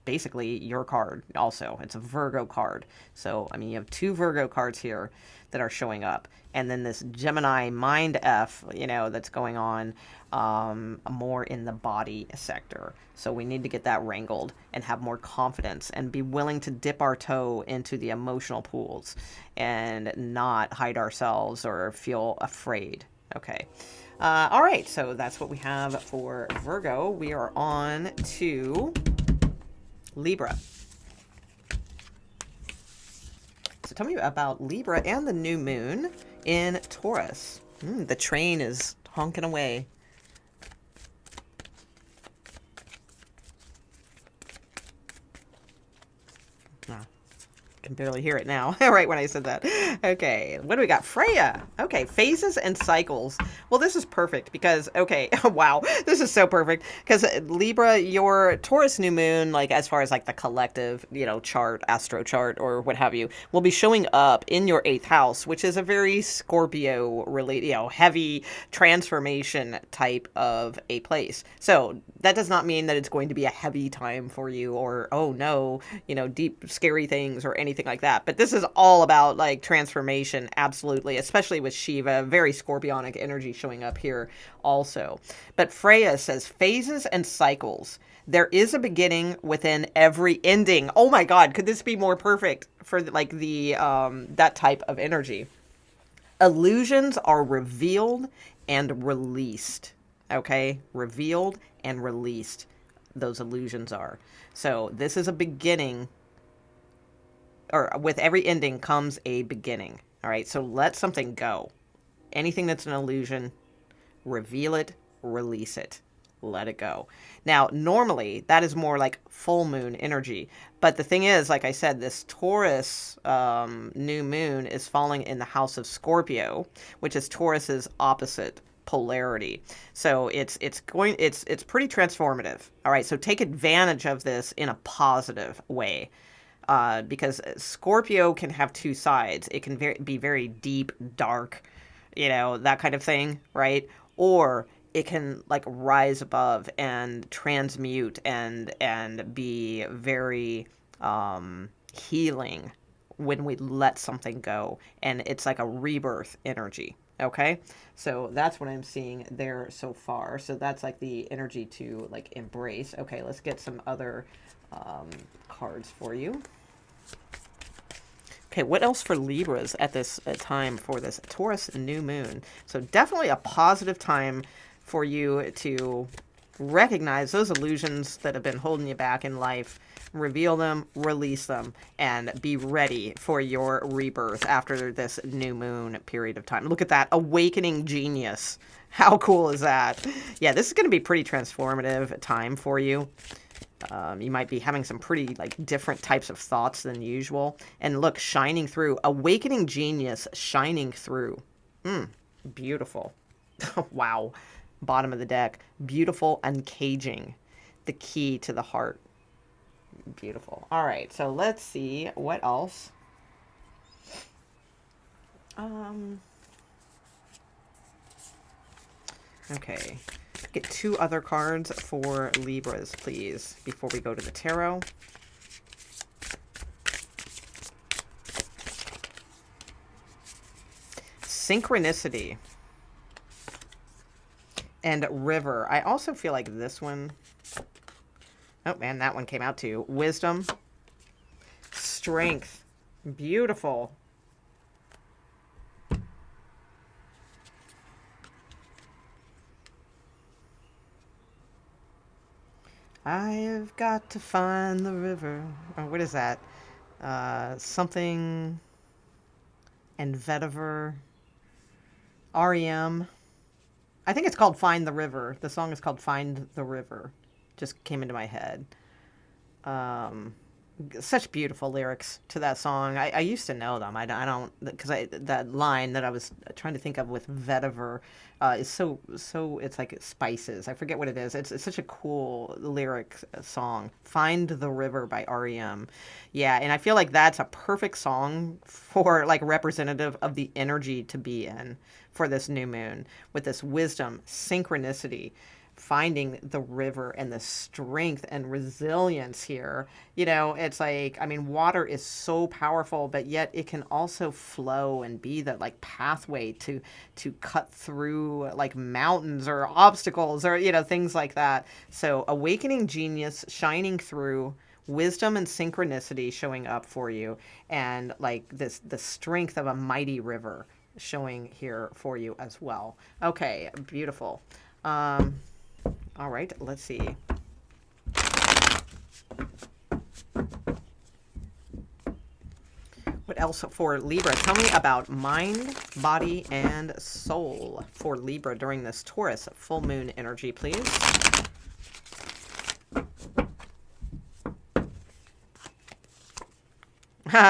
basically your card also. It's a Virgo card. So, I mean, you have two Virgo cards here that are showing up. And then this Gemini mind F, that's going on more in the body sector. So we need to get that wrangled and have more confidence and be willing to dip our toe into the emotional pools and not hide ourselves or feel afraid. Okay. All right. So that's what we have for Virgo. We are on to Libra. So tell me about Libra and the new moon in Taurus. The train is honking away. Can barely hear it now, right when I said that. Okay, what do we got? Freya. Okay, phases and cycles. Well, this is perfect because, okay, wow, this is so perfect because Libra, your Taurus new moon, like as far as like the collective, chart, astro chart, or what have you, will be showing up in your 8th house, which is a very Scorpio related, heavy transformation type of a place. So that does not mean that it's going to be a heavy time for you or, oh no, deep, scary things or anything like that. But this is all about like transformation, absolutely, especially with Shiva, very scorpionic energy showing up here also. But Freya says phases and cycles. There is a beginning within every ending. Oh my God, could this be more perfect for like the that type of energy? Illusions are revealed and released. Okay, revealed and released. Those illusions are. So this is a beginning, or with every ending comes a beginning. All right, so let something go. Anything that's an illusion, reveal it, release it. let it go. Now, normally that is more like full moon energy. But the thing is, like I said, this Taurus new moon is falling in the house of Scorpio, which is Taurus's opposite polarity. So it's pretty transformative. All right, so take advantage of this in a positive way. Because Scorpio can have two sides. It can be very deep, dark, that kind of thing, right? Or it can like rise above and transmute and be very healing when we let something go. And it's like a rebirth energy. Okay, so that's what I'm seeing there so far. So that's like the energy to like embrace. Okay, let's get some other cards for you. Okay, what else for Libras at this time for this Taurus new moon? So definitely a positive time for you to recognize those illusions that have been holding you back in life, reveal them, release them, and be ready for your rebirth after this new moon period of time. Look at that, awakening genius. How cool is that? Yeah, this is going to be pretty transformative time for you. You might be having some pretty like different types of thoughts than usual. And look, shining through. Awakening genius shining through. Beautiful. Wow. Bottom of the deck. Beautiful uncaging. The key to the heart. Beautiful. All right. So let's see what else. Okay. Get two other cards for Libras, please, before we go to the tarot. Synchronicity and River. I also feel like this one. Oh, man, that one came out too. Wisdom. Strength. Beautiful. I've got to find the river. Oh, what is that? Something and vetiver. REM. I think it's called Find the River. The song is called Find the River. Just came into my head. Such beautiful lyrics to that song. I used to know them. I don't, because that line that I was trying to think of with vetiver is so it's like spices. I forget what it is. It's such a cool lyric song. Find the River by REM. Yeah, and I feel like that's a perfect song for like representative of the energy to be in for this new moon with this wisdom, synchronicity, finding the river and the strength and resilience here. It's like, I mean, water is so powerful, but yet it can also flow and be that like pathway to cut through like mountains or obstacles or, things like that. So awakening genius, shining through, wisdom and synchronicity showing up for you, and like the strength of a mighty river showing here for you as well. Okay, beautiful. All right, let's see. What else for Libra? Tell me about mind, body, and soul for Libra during this Taurus full moon energy, please.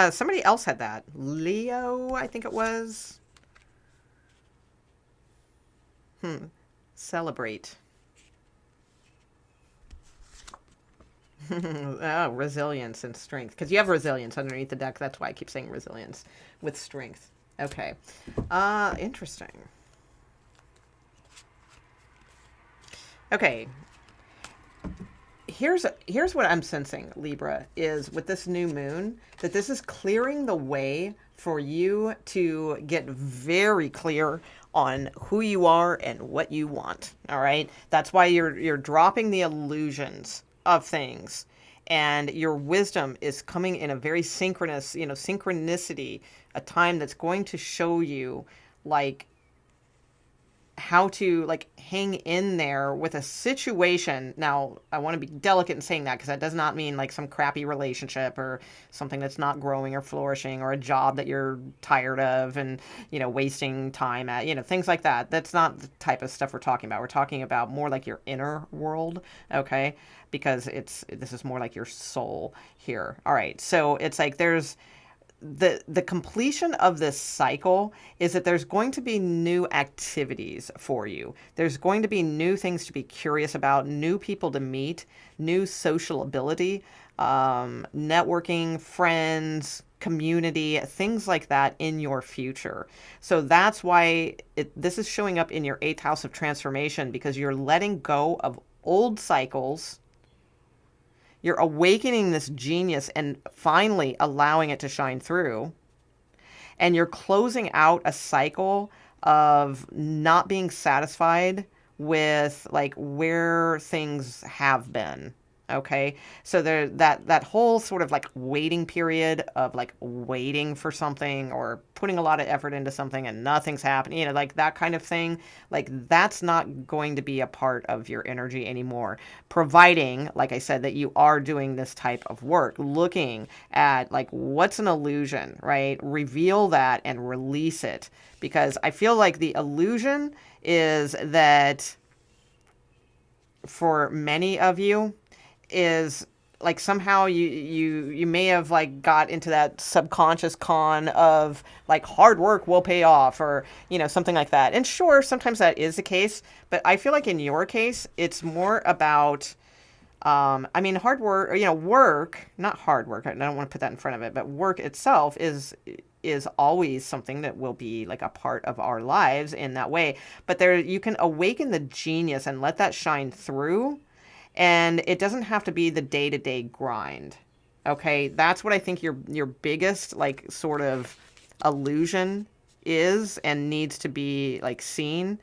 Somebody else had that. Leo, I think it was. Celebrate. Oh, resilience and strength. Because you have resilience underneath the deck. That's why I keep saying resilience with strength. Okay. Interesting. Okay. Here's what I'm sensing, Libra, is with this new moon, that this is clearing the way for you to get very clear on who you are and what you want. All right. That's why you're dropping the illusions of things, and your wisdom is coming in a very synchronous, synchronicity, a time that's going to show you like how to like hang in there with a situation. Now, I want to be delicate in saying that because that does not mean like some crappy relationship or something that's not growing or flourishing, or a job that you're tired of and, wasting time at, things like that. That's not the type of stuff we're talking about. We're talking about more like your inner world, okay? Because this is more like your soul here. All right. So it's like there's the completion of this cycle is that there's going to be new activities for you. There's going to be new things to be curious about, new people to meet, new social ability, networking, friends, community, things like that in your future. So that's why this is showing up in your 8th house of transformation, because you're letting go of old cycles. You're awakening this genius and finally allowing it to shine through. And you're closing out a cycle of not being satisfied with like where things have been. Okay. So there that whole sort of like waiting period of like waiting for something or putting a lot of effort into something and nothing's happening, like that kind of thing, like that's not going to be a part of your energy anymore. Providing, like I said, that you are doing this type of work, looking at like what's an illusion, right? Reveal that and release it, because I feel like the illusion is that for many of you, is like somehow you may have like got into that subconscious con of like hard work will pay off, or something like that. And sure, sometimes that is the case, but I feel like in your case it's more about hard work, work, not hard work. I don't want to put that in front of it, but work itself is always something that will be like a part of our lives in that way. But there, you can awaken the genius and let that shine through. And it doesn't have to be the day-to-day grind. Okay? That's what I think your biggest like sort of illusion is and needs to be like seen.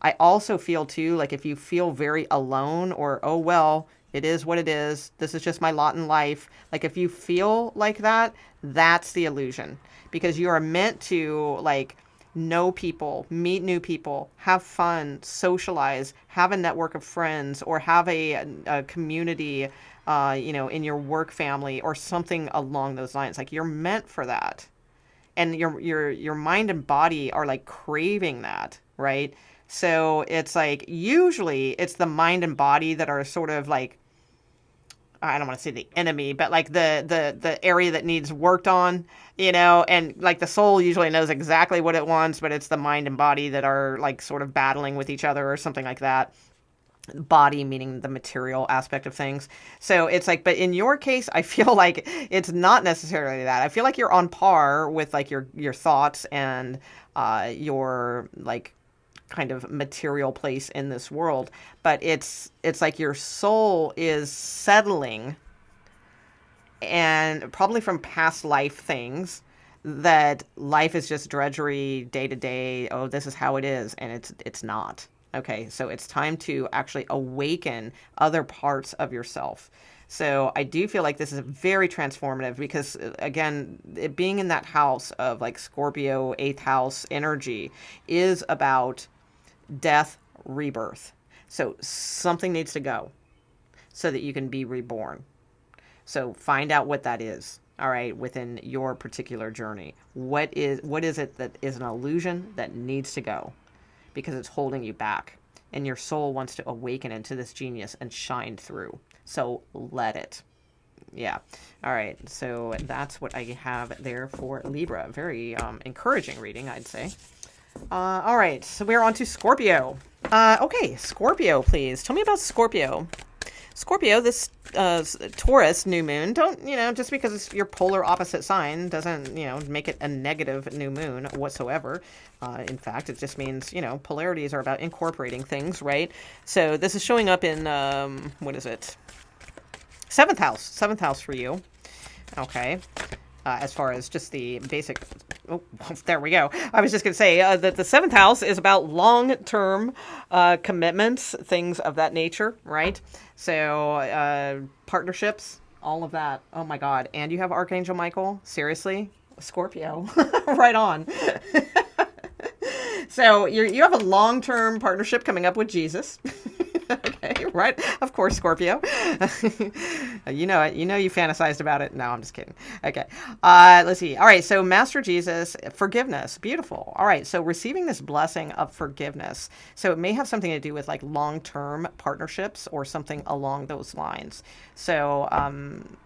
I also feel too, like if you feel very alone, or, oh, well, it is what it is, this is just my lot in life. Like if you feel like that, that's the illusion, because you are meant to like know people, meet new people, have fun, socialize, have a network of friends, or have a community, in your work family or something along those lines. Like you're meant for that. And your mind and body are like craving that, right? So it's like, usually it's the mind and body that are sort of like, I don't want to say the enemy, but like the area that needs worked on, and like the soul usually knows exactly what it wants, but it's the mind and body that are like sort of battling with each other or something like that. Body meaning the material aspect of things. So it's like, but in your case, I feel like it's not necessarily that. I feel like you're on par with like your thoughts and your like kind of material place in this world, but it's like your soul is settling, and probably from past life things, that life is just drudgery, day to day. Oh, this is how it is, and it's not. Okay, so it's time to actually awaken other parts of yourself. So I do feel like this is very transformative, because again, it being in that house of like Scorpio, 8th house energy is about death, rebirth. So something needs to go so that you can be reborn. So find out what that is, all right, within your particular journey. What is it that is an illusion that needs to go because it's holding you back, and your soul wants to awaken into this genius and shine through. So let it. Yeah. All right. So that's what I have there for Libra. Very encouraging reading, I'd say. All right, so we're on to Scorpio. Okay, Scorpio, please. Tell me about Scorpio. Scorpio, this Taurus new moon, don't, just because it's your polar opposite sign doesn't, make it a negative new moon whatsoever. In fact, it just means, polarities are about incorporating things, right? So this is showing up in, what is it? 7th house for you. Okay. As far as just the basic, there we go. I was just going to say that the 7th house is about long-term commitments, things of that nature, right? So partnerships, all of that. Oh my God. And you have Archangel Michael? Seriously? Scorpio. Right on. So you have a long-term partnership coming up with Jesus. Okay, right. Of course, Scorpio. You know it. You know you fantasized about it. No, I'm just kidding. Okay. Let's see. All right. So Master Jesus, forgiveness. Beautiful. All right. So receiving this blessing of forgiveness. So it may have something to do with like long-term partnerships or something along those lines. So,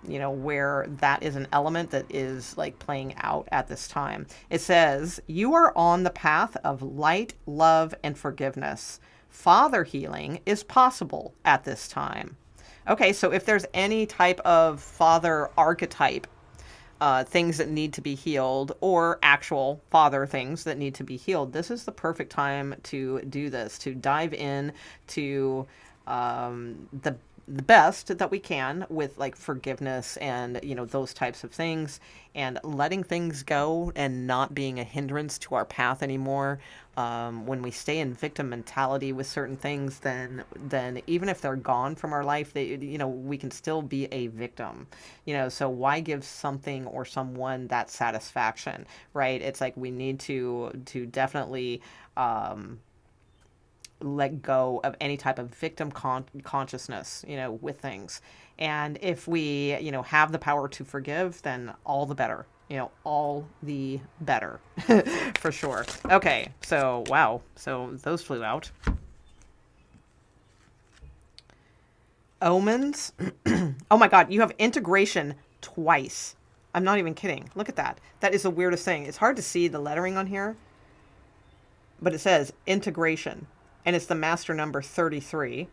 where that is an element that is like playing out at this time. It says, you are on the path of light, love, and forgiveness. Father healing is possible at this time. Okay, so if there's any type of father archetype, things that need to be healed, or actual father things that need to be healed, this is the perfect time to do this, to dive in to the best that we can with like forgiveness and those types of things, and letting things go and not being a hindrance to our path anymore. When we stay in victim mentality with certain things, then even if they're gone from our life, we can still be a victim. So why give something or someone that satisfaction, right? It's like we need to definitely let go of any type of victim consciousness, with things. And if we, have the power to forgive, then all the better, all the better for sure. Okay. So, wow. So those flew out. Omens. Oh my God. You have integration twice. I'm not even kidding. Look at that. That is the weirdest thing. It's hard to see the lettering on here, but it says integration. And it's the master number 33.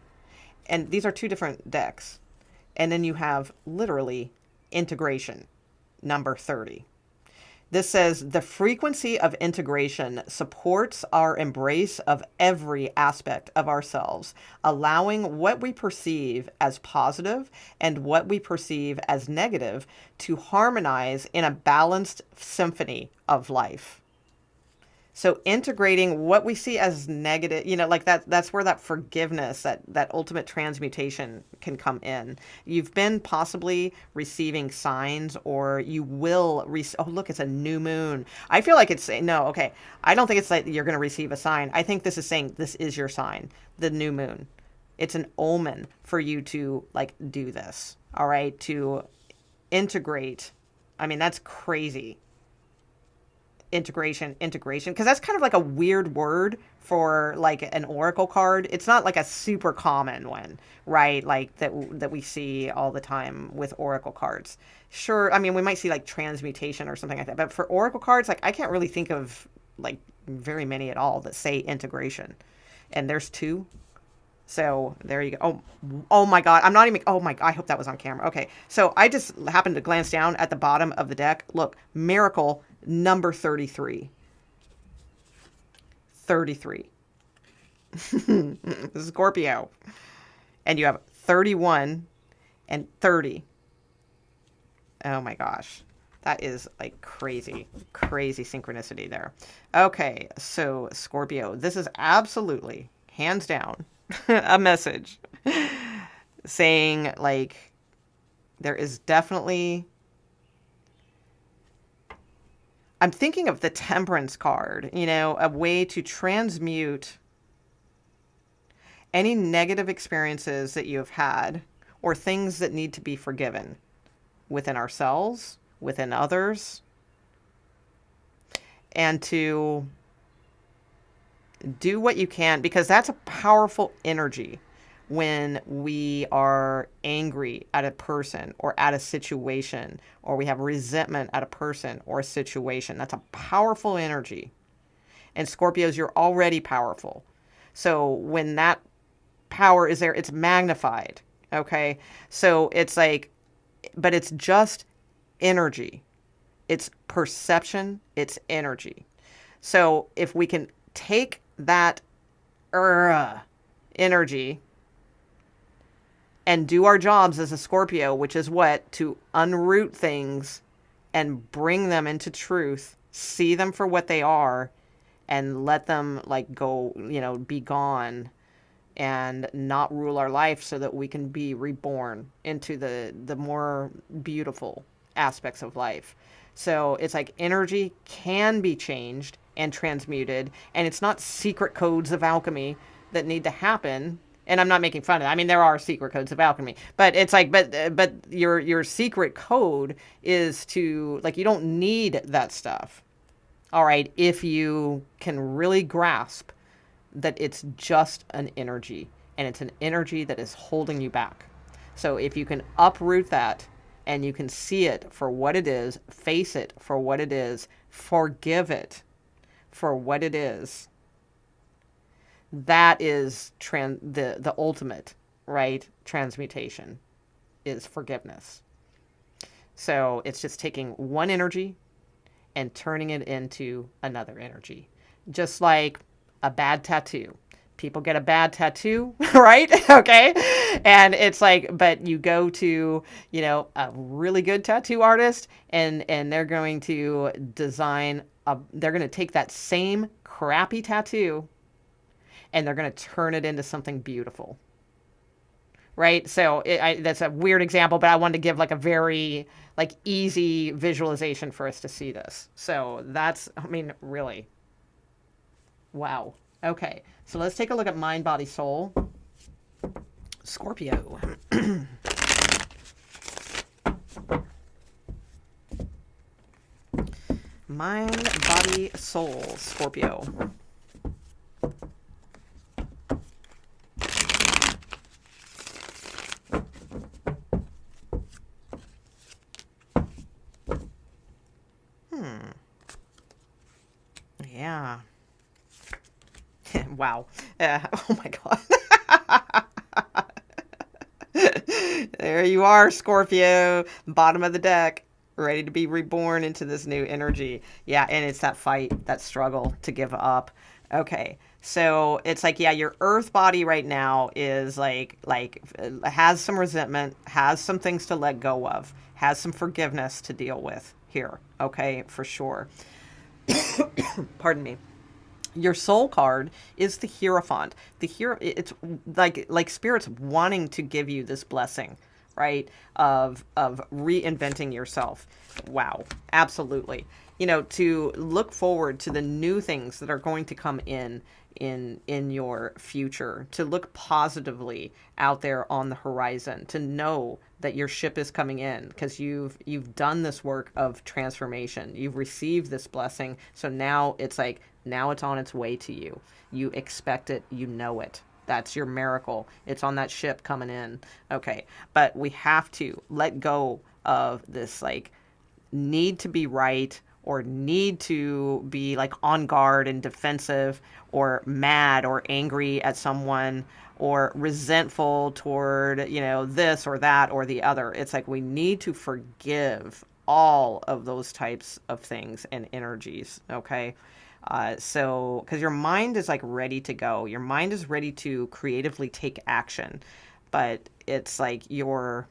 And these are two different decks. And then you have literally integration, number 30. This says the frequency of integration supports our embrace of every aspect of ourselves, allowing what we perceive as positive and what we perceive as negative to harmonize in a balanced symphony of life. So integrating what we see as negative, like that's where that forgiveness, that ultimate transmutation can come in. You've been possibly receiving signs, or you will oh, look, it's a new moon. I feel like it's no, okay. I don't think it's like you're going to receive a sign. I think this is saying this is your sign, the new moon. It's an omen for you to like do this. All right. To integrate. I mean, that's crazy. Integration, because that's kind of like a weird word for like an oracle card. It's not like a super common one, right? Like that we see all the time with oracle cards. Sure, I mean, we might see like transmutation or something like that, but for oracle cards, like I can't really think of like very many at all that say integration. And there's two. So there you go. Oh my God. I'm not even, oh my God. I hope that was on camera. Okay. So I just happened to glance down at the bottom of the deck. Look, miracle number 33. 33. Scorpio. And you have 31 and 30. Oh my gosh. That is like crazy, crazy synchronicity there. Okay. So Scorpio, this is absolutely hands down a message saying like there is definitely, I'm thinking of the Temperance card, a way to transmute any negative experiences that you have had or things that need to be forgiven within ourselves, within others, and to do what you can, because that's a powerful energy when we are angry at a person or at a situation, or we have resentment at a person or a situation. That's a powerful energy. And Scorpios, you're already powerful. So when that power is there, it's magnified. Okay. So it's like, but it's just energy. It's perception. It's energy. So if we can take that energy and do our jobs as a Scorpio, which is what? To unroot things and bring them into truth, see them for what they are, and let them like go, be gone and not rule our life, so that we can be reborn into the more beautiful aspects of life. So it's like energy can be changed and transmuted. And it's not secret codes of alchemy that need to happen. And I'm not making fun of it. I mean, there are secret codes of alchemy, but it's like, but your secret code is to, like, you don't need that stuff. All right. If you can really grasp that it's just an energy, and it's an energy that is holding you back. So if you can uproot that and you can see it for what it is, face it for what it is, forgive it for what it is, that is the ultimate, right? Transmutation is forgiveness. So it's just taking one energy and turning it into another energy. Just like a bad tattoo. People get a bad tattoo, right? Okay. And it's like, but you go to, you know, a really good tattoo artist, and they're going to design they're going to take that same crappy tattoo and they're going to turn it into something beautiful. Right? So that's a weird example, but I wanted to give like a very like easy visualization for us to see this. So that's, I mean, really, wow. Okay. So let's take a look at mind, body, soul. Scorpio. Mind, body, soul. Scorpio. Yeah. Wow. Oh my God. There you are, Scorpio. Bottom of the deck. Ready to be reborn into this new energy. Yeah, and it's that fight, that struggle to give up. Okay. So it's like, yeah, your earth body right now is like has some resentment, has some things to let go of, has some forgiveness to deal with here. Okay, for sure. Pardon me. Your soul card is the Hierophant. It's like spirits wanting to give you this blessing, right? Of reinventing yourself. Wow, absolutely. You know, to look forward to the new things that are going to come in your future, to look positively out there on the horizon, to know that your ship is coming in because you've done this work of transformation. You've received this blessing. So now it's like, now it's on its way to you. You expect it, you know it. That's your miracle. It's on that ship coming in. Okay. But we have to let go of this like need to be right, or need to be like on guard and defensive, or mad or angry at someone, or resentful toward, you know, this or that or the other. It's like we need to forgive all of those types of things and energies. Okay. So, because your mind is like ready to go, your mind is ready to creatively take action, but it's like your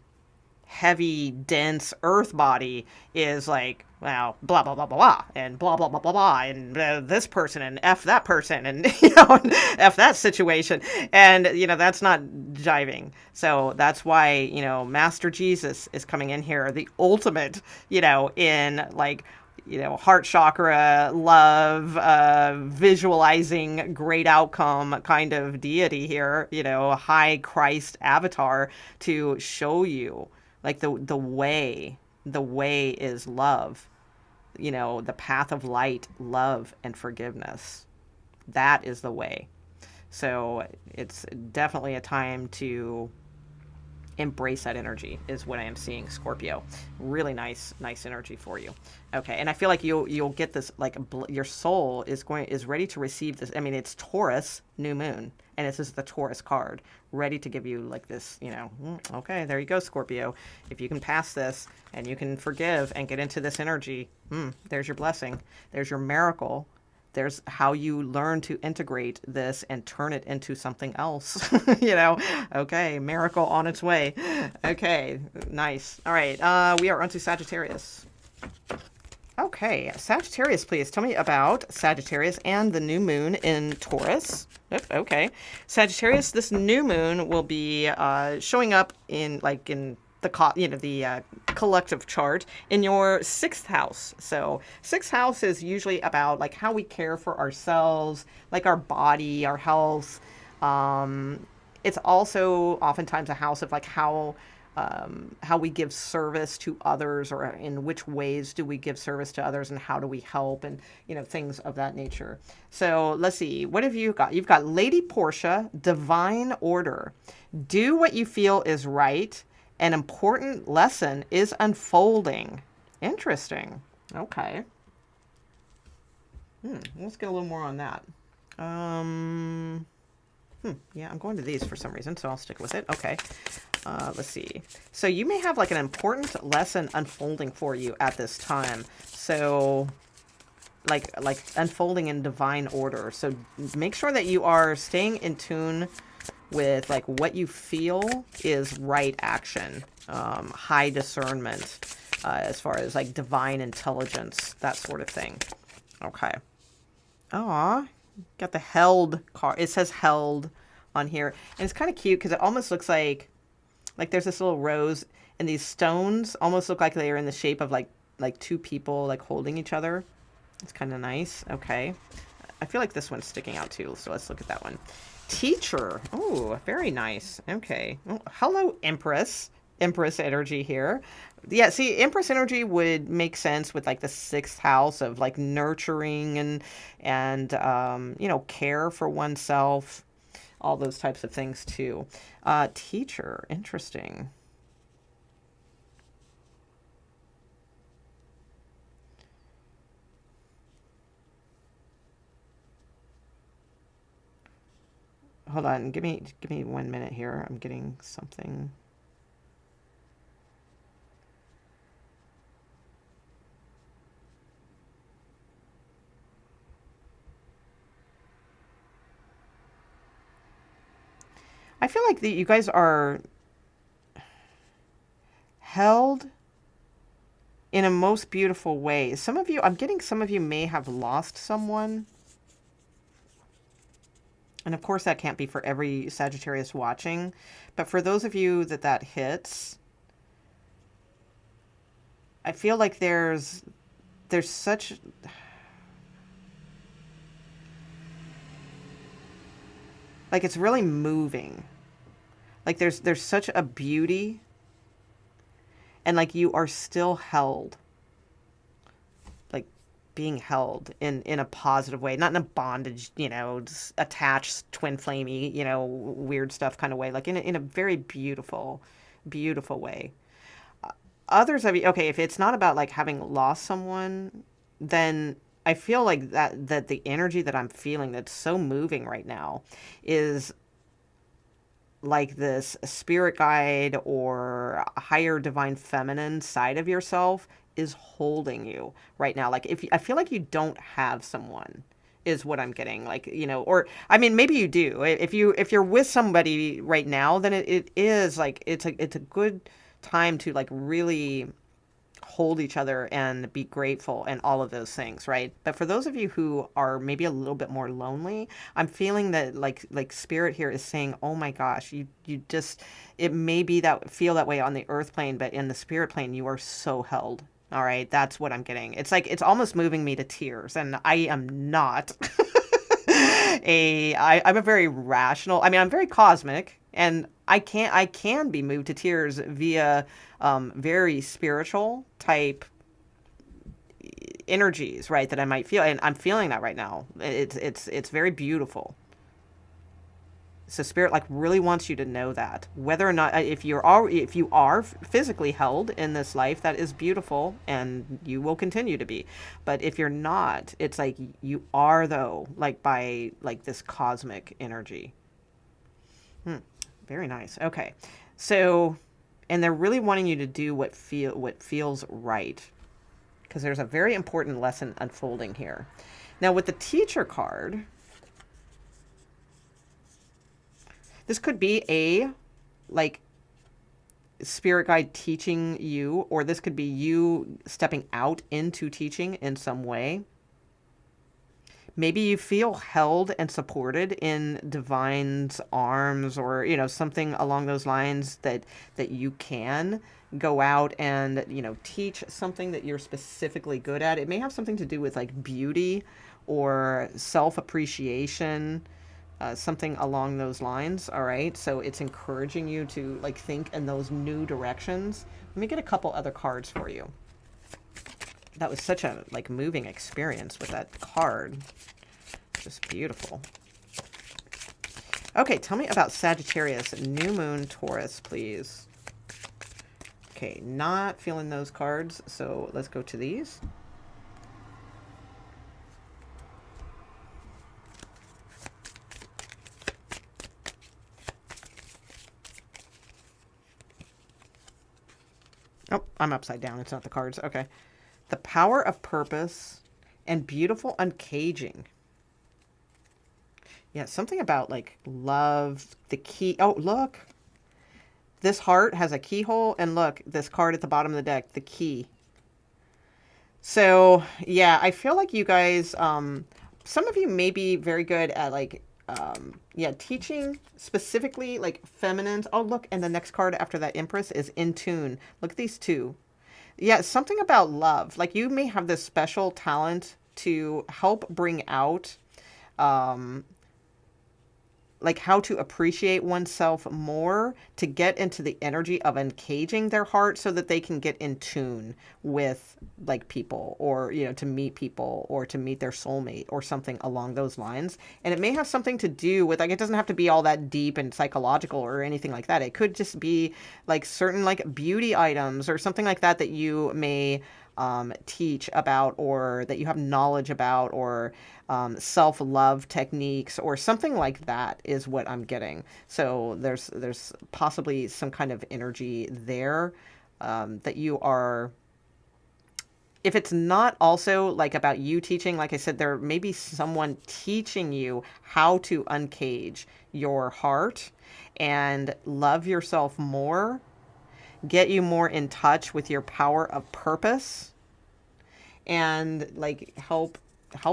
heavy, dense earth body is like, well, blah, blah, blah, blah, blah, and blah, blah, blah, blah, blah, and this person, and F that person, and, you know, F that situation. And, you know, that's not jiving. So that's why, you know, Master Jesus is coming in here, the ultimate, you know, in like, you know, heart chakra, love, visualizing great outcome kind of deity here, you know, high Christ avatar to show you like the way is love, you know, the path of light, love, and forgiveness. That is the way. So it's definitely a time to embrace that energy is what I am seeing, Scorpio. Really nice energy for you. Okay. And I feel like you'll get this, like your soul is ready to receive this. I mean, it's Taurus new moon, and this is the Taurus card, ready to give you like this, you know, okay, there you go, Scorpio. If you can pass this and you can forgive and get into this energy, there's your blessing. There's your miracle. There's how you learn to integrate this and turn it into something else, you know? Okay. Miracle on its way. Okay. Nice. All right. We are on to Sagittarius. Okay. Sagittarius, please tell me about Sagittarius and the new moon in Taurus. Okay. Sagittarius, this new moon will be showing up in the collective chart in your sixth house. So sixth house is usually about like how we care for ourselves, like our body, our health. It's also oftentimes a house of like how we give service to others, or in which ways do we give service to others, and how do we help, and things of that nature. So let's see, what have you got? You've got Lady Portia, divine order. Do what you feel is right. An important lesson is unfolding. Interesting. Okay. Let's get a little more on that. Yeah, I'm going to these for some reason, so I'll stick with it. Okay. Let's see. So you may have like an important lesson unfolding for you at this time. So like unfolding in divine order. So make sure that you are staying in tune with like what you feel is right action, high discernment, as far as like divine intelligence, that sort of thing. Okay. Aw, got the held card. It says held on here, and it's kind of cute because it almost looks like there's this little rose, and these stones almost look like they are in the shape of like two people like holding each other. It's kind of nice. Okay. I feel like this one's sticking out too, so let's look at that one. Teacher. Oh, very nice. Okay. Oh, hello, Empress. Empress energy here. Yeah, see, Empress energy would make sense with like the sixth house of like nurturing and care for oneself, all those types of things too. Teacher, interesting. Hold on, give me 1 minute here. I'm getting something. I feel like you guys are held in a most beautiful way. I'm getting some of you may have lost someone. And of course that can't be for every Sagittarius watching, but for those of you that hits, I feel like there's such like it's really moving. Like there's such a beauty, and like you are still held. Like being held in a positive way, not in a bondage, attached twin flamey, weird stuff kind of way, like in a very beautiful, beautiful way. Others of you, okay, if it's not about like having lost someone, then I feel like that the energy that I'm feeling that's so moving right now is like this spirit guide or higher divine feminine side of yourself is holding you right now. Like I feel like you don't have someone is what I'm getting, like, or I mean, maybe you do. If you're with somebody right now, then it is like it's a good time to like really hold each other and be grateful and all of those things, right? But for those of you who are maybe a little bit more lonely, I'm feeling that like spirit here is saying, oh my gosh, you just, it may be that feel that way on the earth plane, but in the spirit plane you are so held. All right, that's what I'm getting. It's like it's almost moving me to tears, and I am not I'm a very rational. I mean, I'm very cosmic, and I can be moved to tears via very spiritual type energies, right? That I might feel, and I'm feeling that right now. It's very beautiful. So spirit like really wants you to know that, whether or not if you are physically held in this life, that is beautiful and you will continue to be. But if you're not, it's like you are, though, like by like this cosmic energy. Very nice. Okay. So, and they're really wanting you to do what feels right, because there's a very important lesson unfolding here. Now with the teacher card, this could be a like spirit guide teaching you, or this could be you stepping out into teaching in some way. Maybe you feel held and supported in divine's arms, or, you know, something along those lines, that you can go out and, you know, teach something that you're specifically good at. It may have something to do with like beauty or self-appreciation, something along those lines. All right. So it's encouraging you to like think in those new directions. Let me get a couple other cards for you. That was such a like moving experience with that card. Just beautiful. Okay, tell me about Sagittarius, new moon, Taurus, please. Okay, not feeling those cards, so let's go to these. Oh, I'm upside down. It's not the cards. Okay. The power of purpose and beautiful uncaging. Yeah, something about like love, the key. Oh, look. This heart has a keyhole, and look, this card at the bottom of the deck, the key. So, yeah, I feel like you guys, some of you may be very good at like, yeah, teaching specifically like feminines. Oh, look, and the next card after that, Empress, is in tune. Look at these two. Yeah, something about love. Like you may have this special talent to help bring out, like how to appreciate oneself more, to get into the energy of uncaging their heart so that they can get in tune with like people, or, you know, to meet people, or to meet their soulmate, or something along those lines. And it may have something to do with like, it doesn't have to be all that deep and psychological or anything like that. It could just be like certain like beauty items or something like that that you may teach about, or that you have knowledge about, or self-love techniques, or something like that is what I'm getting. So there's possibly some kind of energy there, that you are, if it's not also like about you teaching, like I said, there may be someone teaching you how to uncage your heart and love yourself more, get you more in touch with your power of purpose, and like help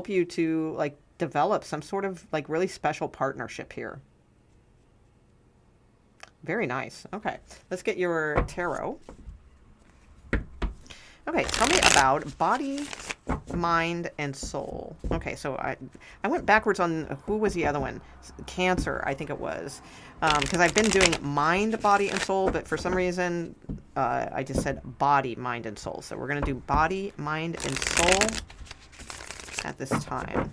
you to like develop some sort of like really special partnership here. Very nice. Okay, let's get your tarot. Okay, tell me about body, mind, and soul. Okay, so I went backwards on who was the other one? Cancer, I think it was. Because I've been doing mind, body, and soul, but for some reason I just said body, mind, and soul. So we're going to do body, mind, and soul at this time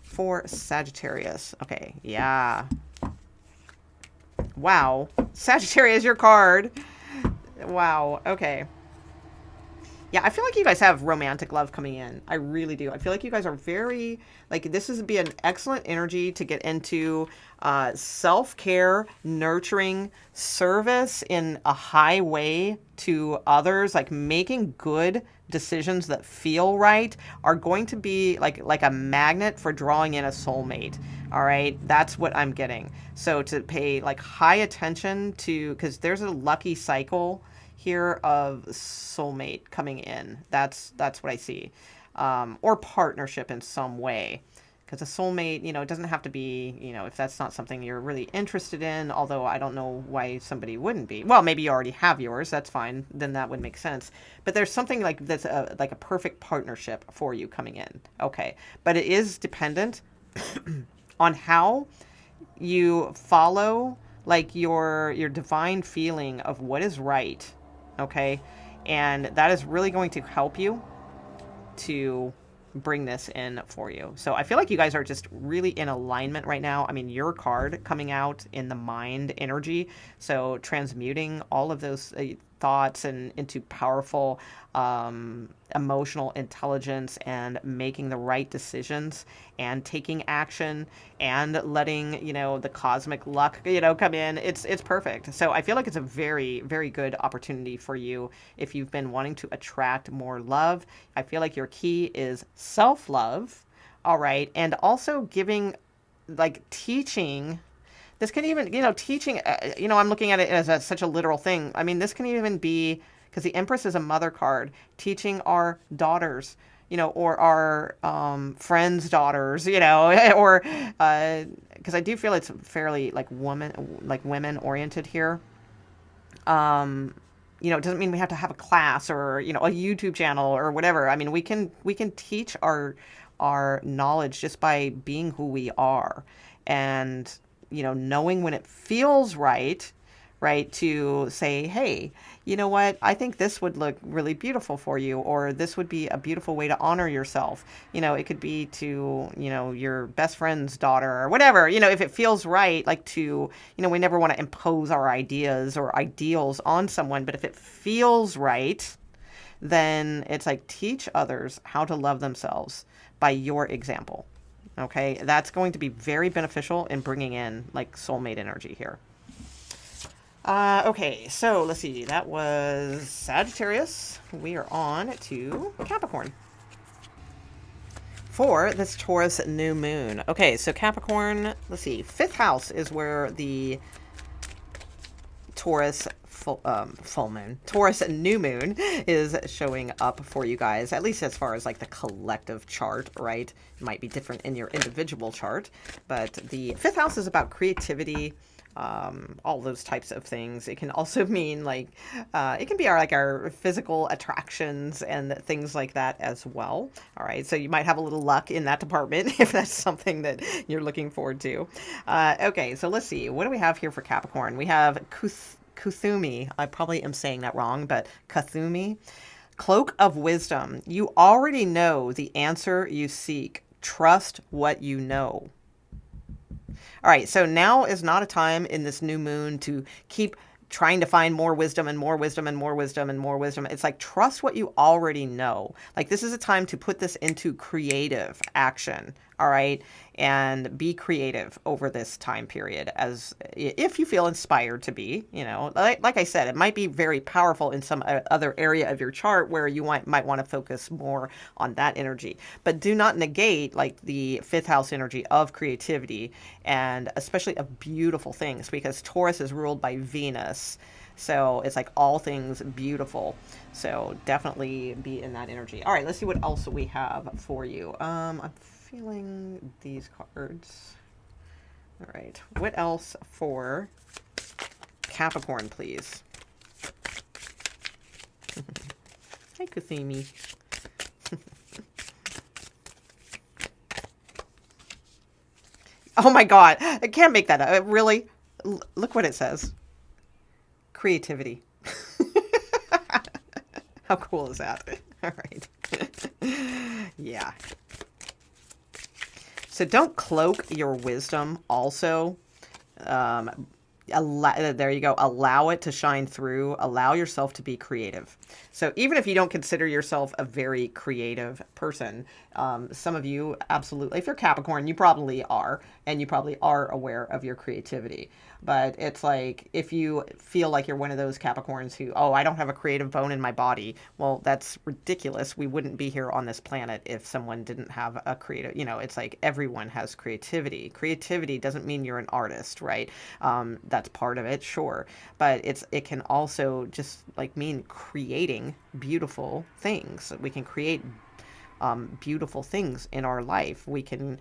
for Sagittarius. Okay, yeah. Wow. Sagittarius, your card. Wow, okay. Yeah, I feel like you guys have romantic love coming in. I really do. I feel like you guys are very, like, this is be an excellent energy to get into self-care, nurturing, service in a high way to others, like making good decisions that feel right, are going to be like a magnet for drawing in a soulmate. All right, that's what I'm getting. So to pay like high attention to, because there's a lucky cycle here of soulmate coming in. That's what I see. Or partnership in some way. Because a soulmate, you know, it doesn't have to be, you know, if that's not something you're really interested in, although I don't know why somebody wouldn't be. Well, maybe you already have yours. That's fine. Then that would make sense. But there's something like that's like a perfect partnership for you coming in. Okay. But it is dependent on how you follow like your divine feeling of what is right. Okay, and that is really going to help you to bring this in for you. So I feel like you guys are just really in alignment right now. I mean, your card coming out in the mind energy, so transmuting all of those thoughts and into powerful emotional intelligence, and making the right decisions, and taking action, and letting, you know, the cosmic luck, you know, come in. It's perfect. So I feel like it's a very, very good opportunity for you if you've been wanting to attract more love. I feel like your key is self-love. All right. And also giving, like, teaching. This can even, you know, teaching, you know, I'm looking at it as such a literal thing. I mean, this can even be, because the Empress is a mother card, teaching our daughters, or our friends' daughters, or because I do feel it's fairly like women oriented here. It doesn't mean we have to have a class or, a YouTube channel or whatever. I mean, we can teach our knowledge just by being who we are, and, knowing when it feels right, to say, hey, you know what? I think this would look really beautiful for you, or this would be a beautiful way to honor yourself. It could be to, your best friend's daughter or whatever, if it feels right, like to, we never want to impose our ideas or ideals on someone, but if it feels right, then it's like teach others how to love themselves by your example. Okay. That's going to be very beneficial in bringing in like soulmate energy here. Okay, so let's see. That was Sagittarius. We are on to Capricorn for this Taurus new moon. Okay, so Capricorn, let's see. 5th house is where the Taurus full moon, Taurus new moon is showing up for you guys, at least as far as like the collective chart, right? It might be different in your individual chart, but the 5th house is about creativity, all those types of things. It can also mean like, it can be our physical attractions and things like that as well. All right. So you might have a little luck in that department if that's something that you're looking forward to. Okay. So let's see. What do we have here for Capricorn? We have Kuthumi. I probably am saying that wrong, but Kuthumi. Cloak of wisdom. You already know the answer you seek. Trust what you know. All right, so now is not a time in this new moon to keep trying to find more wisdom and more wisdom and more wisdom and more wisdom. It's like, trust what you already know. Like, this is a time to put this into creative action, all right? And be creative over this time period, as if you feel inspired to be, like I said, it might be very powerful in some other area of your chart where you might want to focus more on that energy, but do not negate like the 5th house energy of creativity, and especially of beautiful things, because Taurus is ruled by Venus. So it's like all things beautiful. So definitely be in that energy. All right, let's see what else we have for you. I'm feeling these cards. All right, what else for Capricorn, please? Hi, Kuthumi. Oh my God, I can't make that up. Really? Look what it says. Creativity. How cool is that? All right. Yeah. So don't cloak your wisdom also. There you go. Allow it to shine through. Allow yourself to be creative. So even if you don't consider yourself a very creative person, some of you absolutely, if you're Capricorn, you probably are, and you probably are aware of your creativity. But it's like, if you feel like you're one of those Capricorns who, oh, I don't have a creative bone in my body. Well, that's ridiculous. We wouldn't be here on this planet if someone didn't have a creative, it's like everyone has creativity. Creativity doesn't mean you're an artist, right? That's part of it, sure. But it can also just like mean creating beautiful things. We can create beautiful things in our life. We can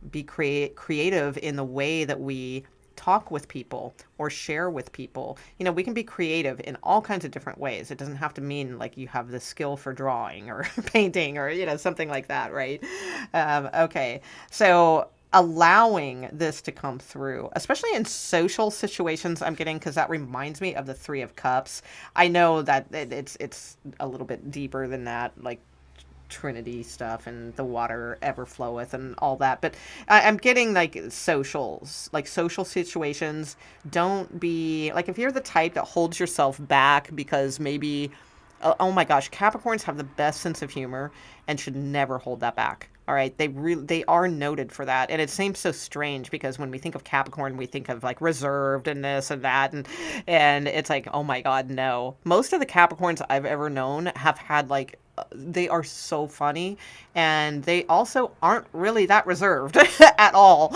be creative in the way that we talk with people or share with people. We can be creative in all kinds of different ways. It doesn't have to mean like you have the skill for drawing or painting or, something like that, right? Okay. So allowing this to come through, especially in social situations, I'm getting, because that reminds me of the 3 of Cups. I know that it's a little bit deeper than that, like Trinity stuff and the water ever floweth and all that, but I'm getting like social situations. Don't be like, if you're the type that holds yourself back because maybe, oh my gosh, Capricorns have the best sense of humor and should never hold that back. All right, they are noted for that, and it seems so strange because when we think of Capricorn, we think of like reserved and this and that, and it's like, oh my God, no. Most of the Capricorns I've ever known have had like they are so funny, and they also aren't really that reserved at all.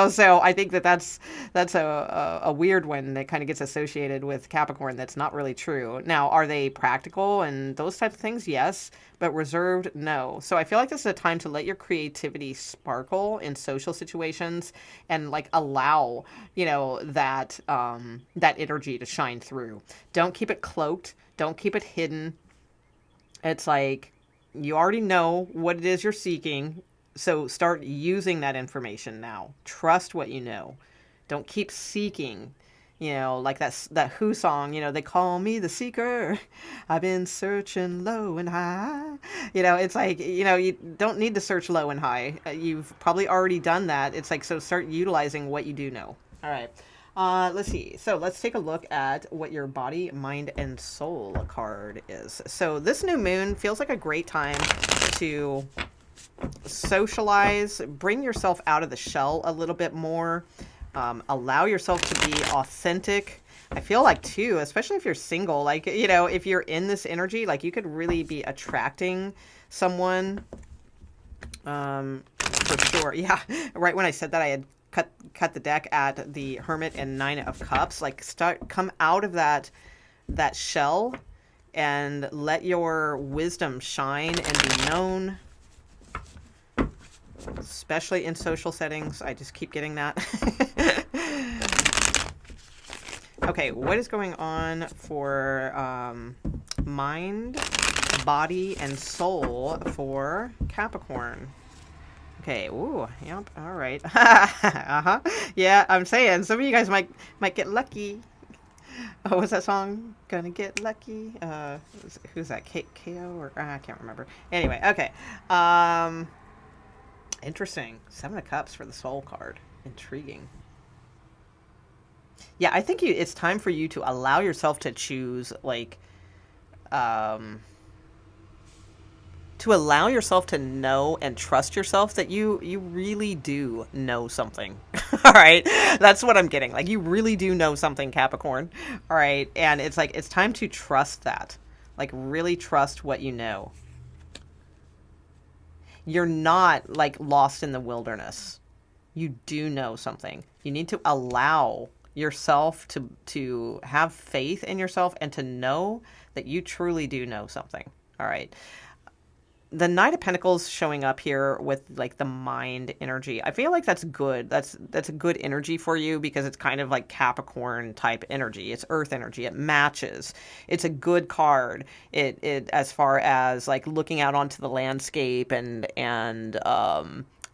So I think that's a weird one that kind of gets associated with Capricorn. That's not really true. Now, are they practical and those types of things? Yes, but reserved, no. So I feel like this is a time to let your creativity sparkle in social situations, and like allow, that energy to shine through. Don't keep it cloaked. Don't keep it hidden. It's like you already know what it is you're seeking. So start using that information now. Trust what you know. Don't keep seeking. Like that Who song, they call me the seeker. I've been searching low and high. It's like, you don't need to search low and high. You've probably already done that. It's like, so start utilizing what you do know. All right. Let's see. So let's take a look at what your body, mind, and soul card is. So this new moon feels like a great time to socialize, bring yourself out of the shell a little bit more, allow yourself to be authentic. I feel like too, especially if you're single, like, if you're in this energy, like you could really be attracting someone, for sure. Yeah. Right when I said that, I had cut the deck at the Hermit and Nine of Cups. Like come out of that shell and let your wisdom shine and be known, especially in social settings. I just keep getting that. Okay, what is going on for mind, body, and soul for Capricorn? Okay, ooh, yep, all right. Uh-huh. Yeah, I'm saying some of you guys might get lucky. Oh, what's that song? Gonna get lucky. Who's that? KO or I can't remember. Anyway, okay. Interesting. 7 of Cups for the Soul card. Intriguing. Yeah, I think it's time for you to allow yourself to choose, like, to allow yourself to know and trust yourself that you really do know something. All right. That's what I'm getting. Like, you really do know something, Capricorn. All right. And it's like, it's time to trust that. Like, really trust what you know. You're not like lost in the wilderness. You do know something. You need to allow yourself to have faith in yourself and to know that you truly do know something. All right. The Knight of Pentacles showing up here with like the mind energy. I feel like that's good. That's a good energy for you because it's kind of like Capricorn type energy. It's earth energy. It matches. It's a good card. It as far as like looking out onto the landscape and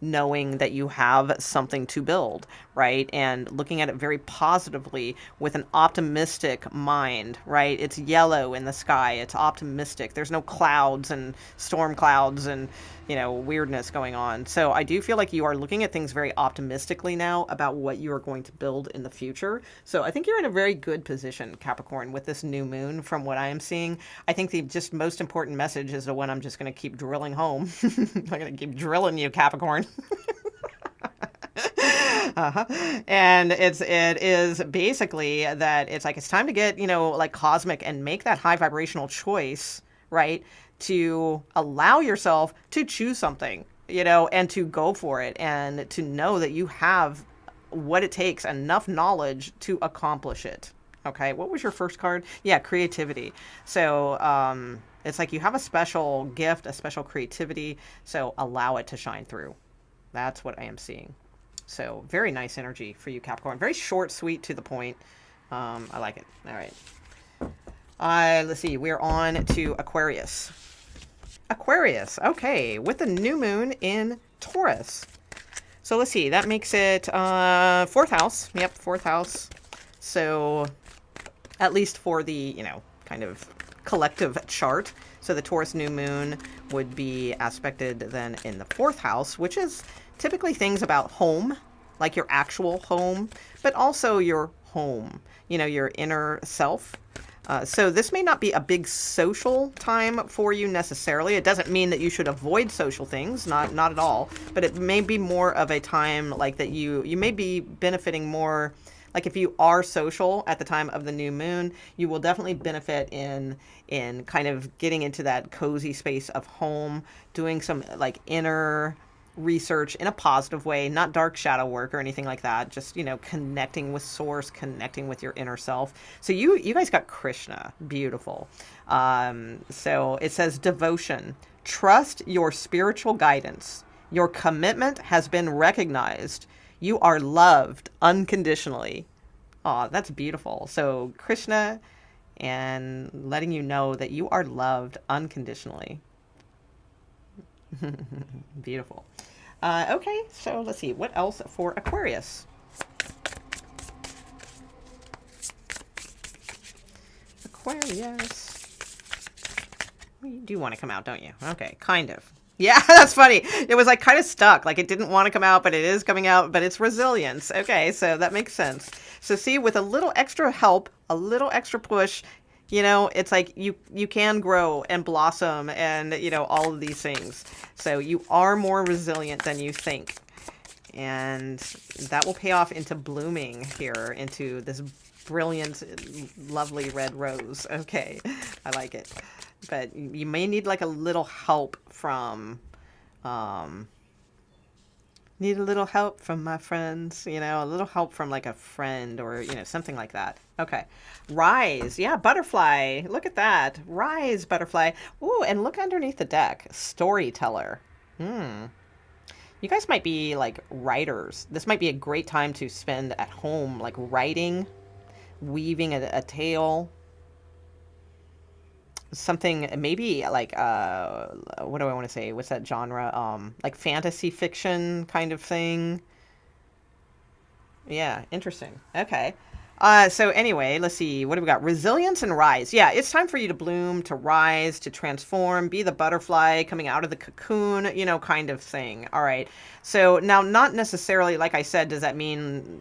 knowing that you have something to build, right? And looking at it very positively with an optimistic mind, right? It's yellow in the sky. It's optimistic. There's no clouds and storm clouds and, weirdness going on. So I do feel like you are looking at things very optimistically now about what you are going to build in the future. So I think you're in a very good position, Capricorn, with this new moon from what I am seeing. I think the just most important message is the one I'm just going to keep drilling home. I'm going to keep drilling you, Capricorn. Uh-huh. And it is basically that it's like, it's time to get, like cosmic and make that high vibrational choice, right? To allow yourself to choose something, and to go for it and to know that you have what it takes, enough knowledge to accomplish it. Okay. What was your first card? Yeah. Creativity. So, it's like you have a special gift, a special creativity. So allow it to shine through. That's what I am seeing. So very nice energy for you, Capricorn. Very short, sweet, to the point. I like it. All right. Let's see. We're on to Aquarius. Aquarius. Okay. With the new moon in Taurus. So let's see. That makes it 4th house. Yep. 4th house. So at least for the, kind of collective chart. So the Taurus new moon would be aspected then in the 4th house, which is typically things about home, like your actual home, but also your home, your inner self. So this may not be a big social time for you necessarily. It doesn't mean that you should avoid social things, not at all, but it may be more of a time like that you may be benefiting more Like if you are social at the time of the new moon, you will definitely benefit in kind of getting into that cozy space of home, doing some like inner research in a positive way, not dark shadow work or anything like that, just, connecting with source, connecting with your inner self. So you guys got Krishna. Beautiful. So it says devotion. Trust your spiritual guidance. Your commitment has been recognized. You are loved unconditionally. Oh, that's beautiful. So Krishna, and letting you know that you are loved unconditionally. Beautiful. Okay, so let's see. What else for Aquarius? Aquarius. You do want to come out, don't you? Okay, kind of. Yeah, that's funny. It was like kind of stuck. Like it didn't want to come out, but it is coming out, but it's resilience. Okay, so that makes sense. So see, with a little extra help, a little extra push, it's like you can grow and blossom and, all of these things. So you are more resilient than you think. And that will pay off into blooming here, into this brilliant, lovely red rose. Okay, I like it. But you may need like a little help from, need a little help from my friends, a little help from like a friend or, something like that. Okay. Rise. Yeah, butterfly. Look at that. Rise, butterfly. Ooh, and look underneath the deck. Storyteller. You guys might be like writers. This might be a great time to spend at home, like writing, weaving a tale. Something maybe like what do I want to say? What's that genre? Like fantasy fiction kind of thing. Yeah, interesting. Okay. So anyway, let's see. What do we got? Resilience and rise. Yeah, it's time for you to bloom, to rise, to transform, be the butterfly coming out of the cocoon, kind of thing. All right. So now, not necessarily, like I said, does that mean,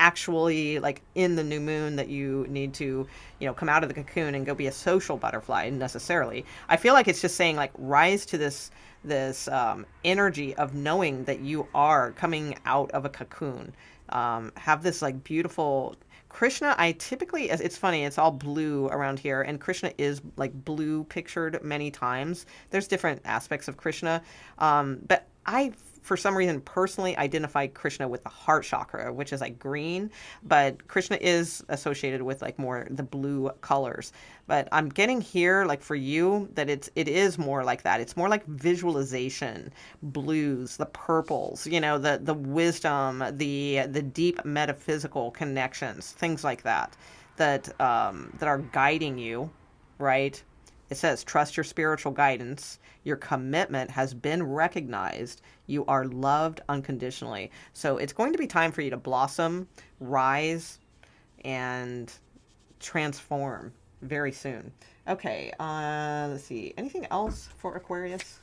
actually like in the new moon that you need to, come out of the cocoon and go be a social butterfly necessarily. I feel like it's just saying like rise to this energy of knowing that you are coming out of a cocoon. Have this like beautiful Krishna. I typically, it's funny, it's all blue around here, and Krishna is like blue pictured many times. There's different aspects of Krishna, but I, for some reason, personally identify Krishna with the heart chakra, which is like green, but Krishna is associated with like more the blue colors. But I'm getting here, like for you, that it is more like that. It's more like visualization, blues, the purples, the wisdom, the deep metaphysical connections, things like that, that are guiding you, right? It says, trust your spiritual guidance. Your commitment has been recognized. You are loved unconditionally. So it's going to be time for you to blossom, rise, and transform very soon. Okay, let's see. Anything else for Aquarius?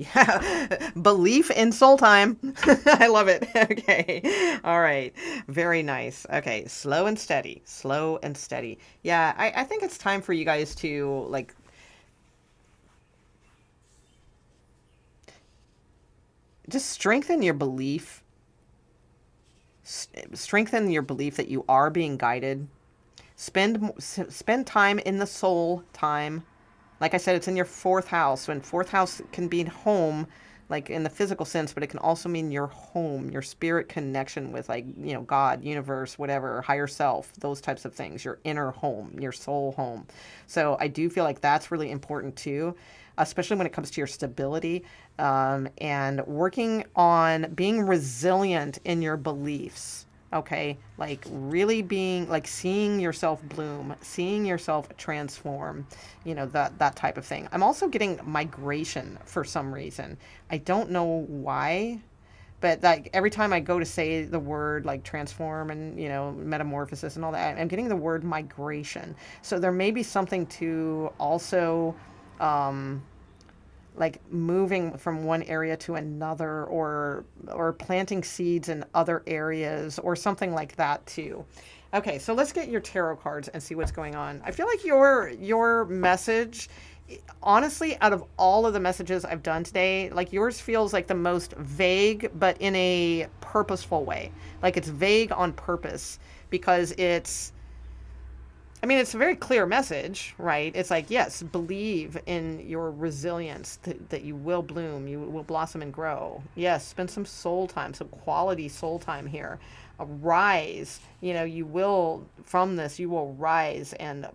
Yeah, belief in soul time. I love it. Okay. All right. Very nice. Okay. Slow and steady. Slow and steady. Yeah, I think it's time for you guys to like just strengthen your belief. Strengthen your belief that you are being guided. Spend time in the soul time. Like I said, it's in your fourth house. And fourth house can be home, like in the physical sense, but it can also mean your home, your spirit connection with like, God, universe, whatever, higher self, those types of things, your inner home, your soul home. So I do feel like that's really important too, especially when it comes to your stability, and working on being resilient in your beliefs. Okay, like really being like seeing yourself bloom, seeing yourself transform, that type of thing. I'm also getting migration for some reason. I don't know why, but like every time I go to say the word like transform and, metamorphosis and all that, I'm getting the word migration. So there may be something to also, like moving from one area to another, or planting seeds in other areas or something like that too. Okay, so let's get your tarot cards and see what's going on. I feel like your message, honestly, out of all of the messages I've done today, like yours feels like the most vague, but in a purposeful way. Like it's vague on purpose because I mean, it's a very clear message, right? It's like, yes, believe in your resilience, that you will bloom, you will blossom and grow. Yes, spend some soul time, some quality soul time here. Rise, you will, from this, you will rise. And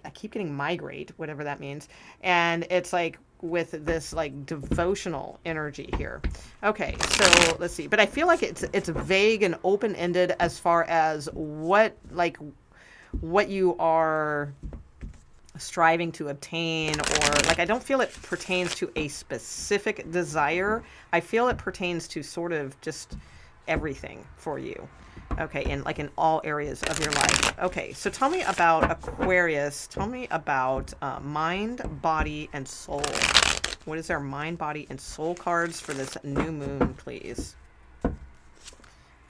I keep getting migrate, whatever that means. And it's like with this like devotional energy here. Okay, so let's see. But I feel like it's vague and open-ended as far as what you are striving to obtain, or like I don't feel it pertains to a specific desire. I feel it pertains to sort of just everything for you. Okay, in all areas of your life. Okay, so tell me about Aquarius. Tell me about mind, body, and soul. What is our mind, body, and soul cards for this new moon, please?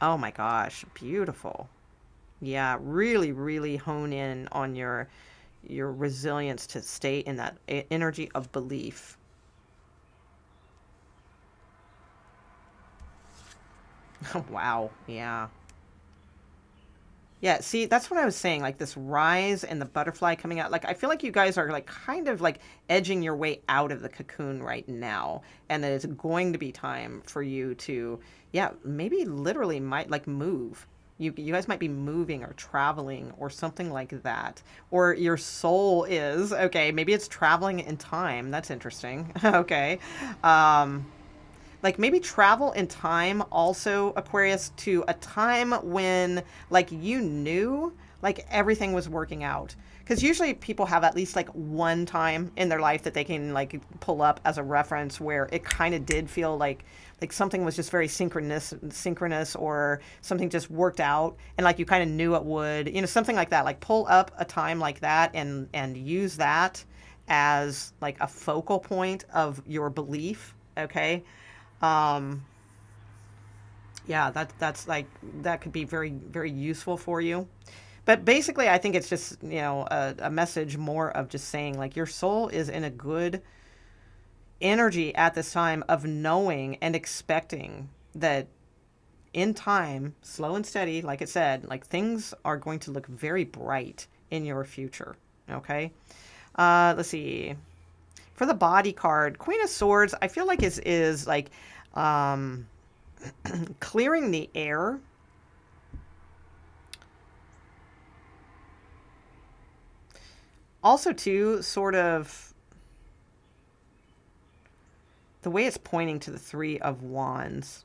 Oh my gosh, beautiful. Yeah, really, really hone in on your resilience to stay in that energy of belief. Wow, yeah. Yeah, see, that's what I was saying, like this rise and the butterfly coming out. Like, I feel like you guys are like kind of like edging your way out of the cocoon right now. And that it's going to be time for you to, yeah, maybe literally might like move. You guys might be moving or traveling or something like that. Or your soul is, okay, maybe it's traveling in time. That's interesting. Okay. Like maybe travel in time also, Aquarius, to a time when like you knew like everything was working out. Because usually people have at least like one time in their life that they can like pull up as a reference where it kind of did feel like something was just very synchronous, or something just worked out and like you kind of knew it would, something like that. Like pull up a time like that and use that as like a focal point of your belief. Okay. Yeah, that's like, that could be very, very useful for you. But basically, I think it's just, a message more of just saying like your soul is in a good energy at this time of knowing and expecting that in time, slow and steady, like it said, like things are going to look very bright in your future. Okay. Let's see. For the body card, Queen of Swords, I feel like is like clearing the air. Also, too, sort of the way it's pointing to the Three of Wands.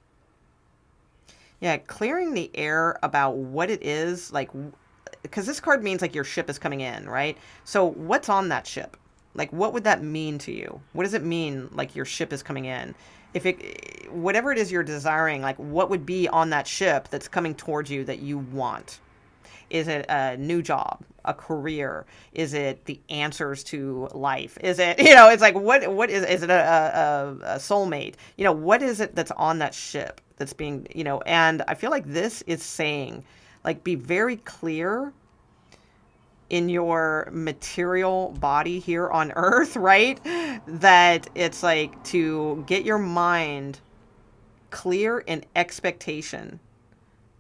Yeah, clearing the air about what it is, like, because this card means like your ship is coming in, right? So what's on that ship? Like, what would that mean to you? What does it mean, like, your ship is coming in? Whatever it is you're desiring, like, what would be on that ship that's coming towards you that you want? Is it a new job, a career? Is it the answers to life? Is it, it's like, what is it a soulmate? What is it that's on that ship that's being, and I feel like this is saying, like, be very clear in your material body here on earth, right? That it's like to get your mind clear in expectation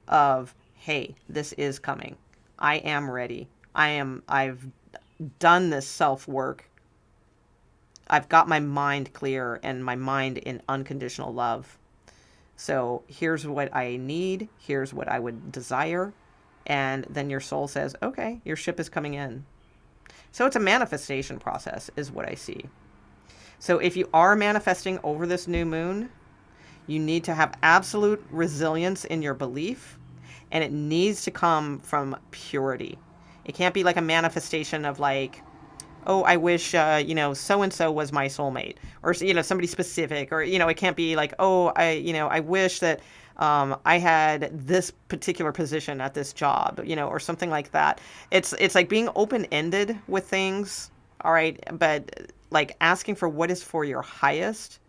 of, hey, this is coming. I am ready. I've done this self-work. I've got my mind clear and my mind in unconditional love. So here's what I need. Here's what I would desire. And then your soul says, okay, your ship is coming in. So it's a manifestation process is what I see. So if you are manifesting over this new moon, you need to have absolute resilience in your belief, and it needs to come from purity. It can't be like a manifestation of like, oh, I wish, so-and-so was my soulmate, or, somebody specific, or, it can't be like, oh, I wish that I had this particular position at this job, or something like that. It's like being open-ended with things. All right. But like asking for what is for your highest.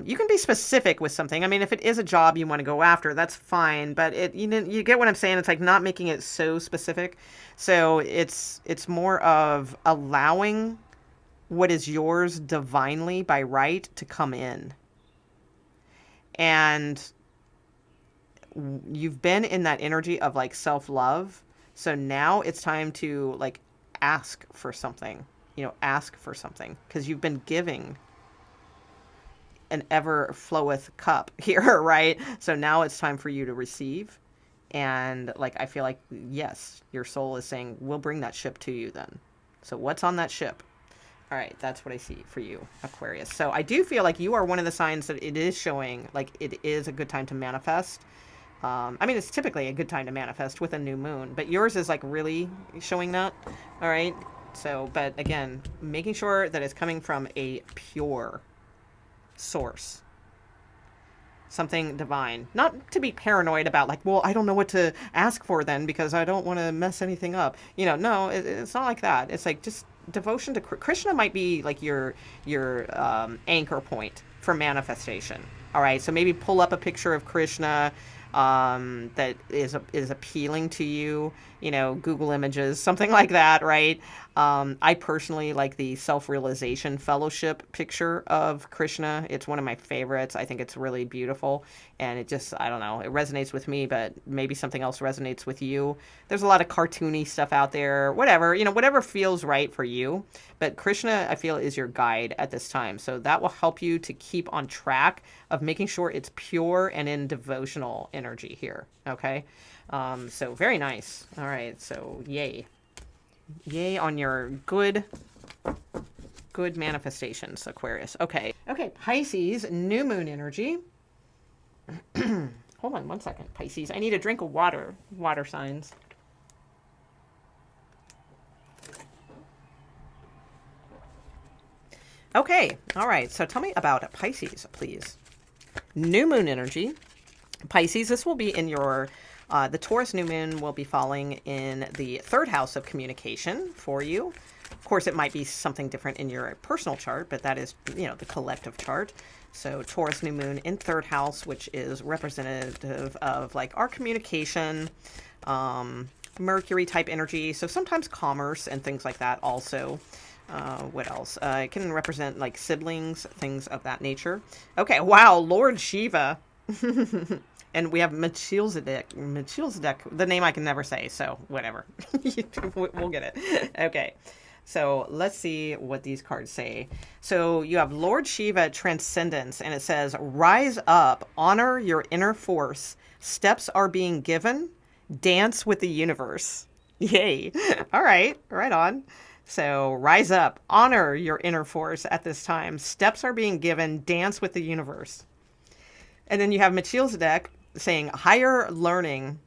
You can be specific with something. I mean, if it is a job you want to go after, that's fine. But you get what I'm saying? It's like not making it so specific. So it's more of allowing what is yours divinely by right to come in. And you've been in that energy of like self-love. So now it's time to like ask for something, ask for something, because you've been giving an ever floweth cup here, right? So now it's time for you to receive. And like, I feel like, yes, your soul is saying, we'll bring that ship to you then. So what's on that ship? All right, that's what I see for you, Aquarius. So I do feel like you are one of the signs that it is showing like it is a good time to manifest. I mean, it's typically a good time to manifest with a new moon, but yours is like really showing that. All right. So, but again, making sure that it's coming from a pure source, something divine, not to be paranoid about like, well, I don't know what to ask for then because I don't want to mess anything up. No, it's not like that. It's like just devotion to Krishna might be like your anchor point for manifestation. All right. So maybe pull up a picture of Krishna that is appealing to you, Google Images, something like that, right? I personally like the Self-Realization Fellowship picture of Krishna. It's one of my favorites. I think it's really beautiful, and it just, I don't know, it resonates with me, but maybe something else resonates with you. There's a lot of cartoony stuff out there, whatever, whatever feels right for you. But Krishna, I feel, is your guide at this time. So that will help you to keep on track of making sure it's pure and in devotional energy here. Okay. So very nice. All right. So yay. Yay on your good manifestations, Aquarius. Okay. Okay. Pisces, new moon energy. Hold on one second, Pisces. I need a drink of water. Water signs. Okay. All right. So tell me about Pisces, please. New moon energy. Pisces, this will be in your, the Taurus new moon will be falling in the third house of communication for you. Of course, it might be something different in your personal chart, but that is, the collective chart. So Taurus new moon in third house, which is representative of like our communication, Mercury type energy. So sometimes commerce and things like that also. What else? It can represent like siblings, things of that nature. Okay. Wow. Lord Shiva. And we have Melchizedek, the name I can never say. So whatever. We'll get it. Okay. So let's see what these cards say. So you have Lord Shiva Transcendence, and it says, rise up, honor your inner force. Steps are being given. Dance with the universe. Yay. All right. Right on. So rise up, honor your inner force at this time. Steps are being given. Dance with the universe. And then you have Melchizedek saying higher learning.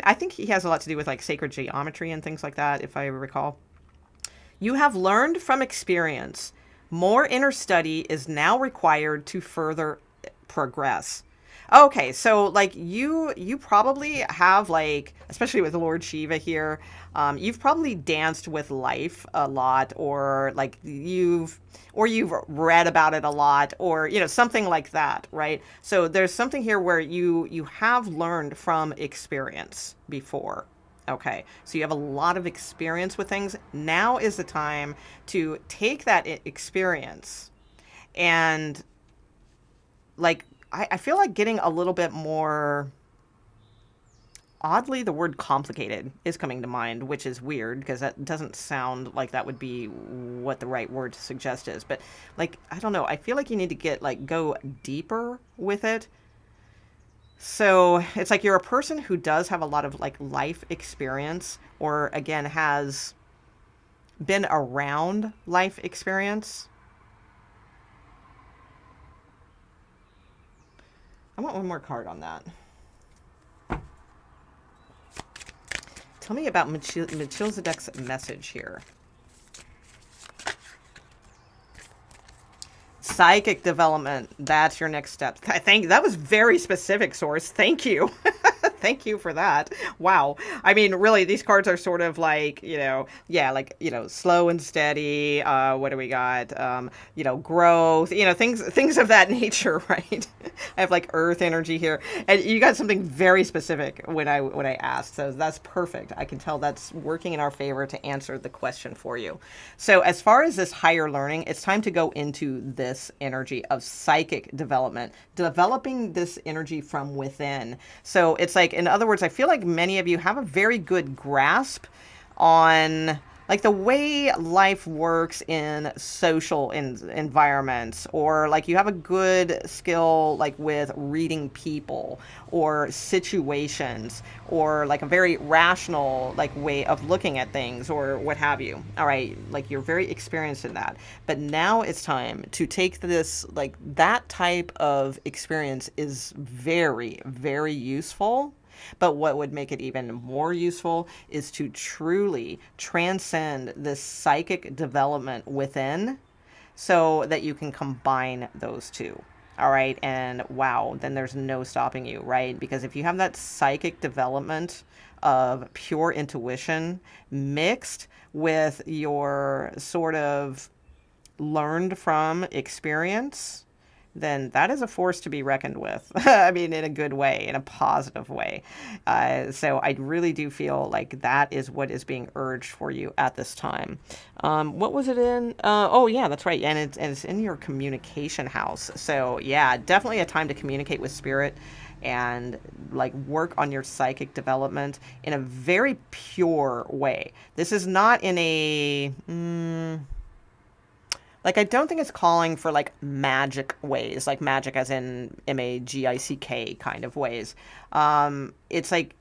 I think he has a lot to do with like sacred geometry and things like that, if I recall. You have learned from experience. More inner study is now required to further progress. Okay, so like you probably have like, especially with Lord Shiva here, you've probably danced with life a lot, or like you've read about it a lot, or something like that, right? So there's something here where you have learned from experience before. Okay, so you have a lot of experience with things. Now is the time to take that experience and like, I feel like getting a little bit more, oddly, the word complicated is coming to mind, which is weird because that doesn't sound like that would be what the right word to suggest is. But like, I don't know. I feel like you need to go deeper with it. So it's like you're a person who does have a lot of like life experience, or again, has been around life experience. I want one more card on that. Tell me about Melchizedek's message here. Psychic development. That's your next step. I think that was very specific, Source. Thank you. Thank you for that. Wow. I mean, really, these cards are sort of like, yeah, like, slow and steady. What do we got? Growth, things of that nature, right? I have like earth energy here. And you got something very specific when I asked. So that's perfect. I can tell that's working in our favor to answer the question for you. So as far as this higher learning, it's time to go into this energy of psychic development, developing this energy from within. So it's like, in other words, I feel like many of you have a very good grasp on like the way life works in social environments, or like you have a good skill like with reading people or situations, or like a very rational like way of looking at things, or what have you. All right, like you're very experienced in that. But now it's time to take this, like that type of experience is very, very useful. But what would make it even more useful is to truly transcend this psychic development within, so that you can combine those two. All right. And wow, then there's no stopping you, right? Because if you have that psychic development of pure intuition mixed with your sort of learned from experience, then that is a force to be reckoned with. I mean, in a good way, in a positive way. So I really do feel like that is what is being urged for you at this time. What was it in? Oh, yeah, that's right. And it's in your communication house. So yeah, definitely a time to communicate with spirit and like work on your psychic development in a very pure way. This is not in a... like, I don't think it's calling for like magic ways, like magic as in magic kind of ways. It's like,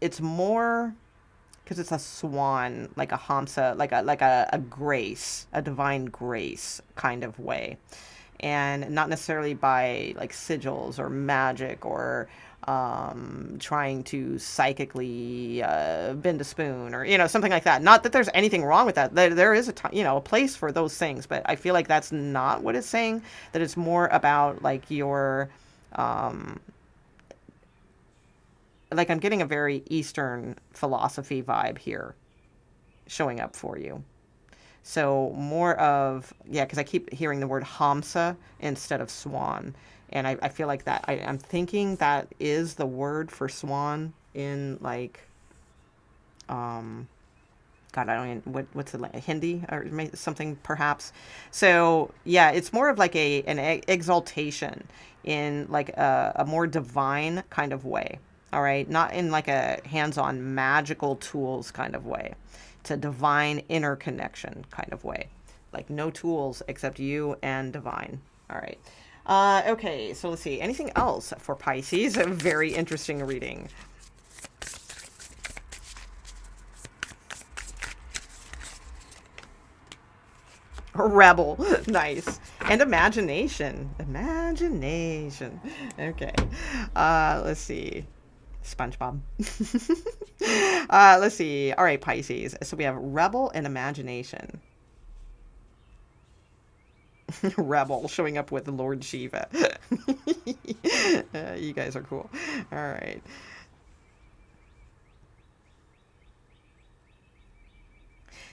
it's more because it's a swan, like a hamsa, like a grace, a divine grace kind of way, and not necessarily by like sigils or magic, or trying to psychically bend a spoon, or something like that. Not that there's anything wrong with that. There is a place for those things, but I feel like that's not what it's saying. That it's more about like your like, I'm getting a very Eastern philosophy vibe here showing up for you. So more of, yeah, because I keep hearing the word Hamsa instead of swan. And I feel like that, I'm thinking that is the word for swan in like, God, I don't even, what's it, like, Hindi or something perhaps. So yeah, it's more of like an exaltation in like a more divine kind of way. All right. Not in like a hands-on magical tools kind of way. It's a divine interconnection kind of way. Like no tools except you and divine. All right. Okay. So let's see. Anything else for Pisces? A very interesting reading. Rebel. Nice. And imagination. Imagination. Okay. Let's see. SpongeBob. Let's see. All right, Pisces. So we have rebel and imagination. Rebel showing up with Lord Shiva. You guys are cool. All right.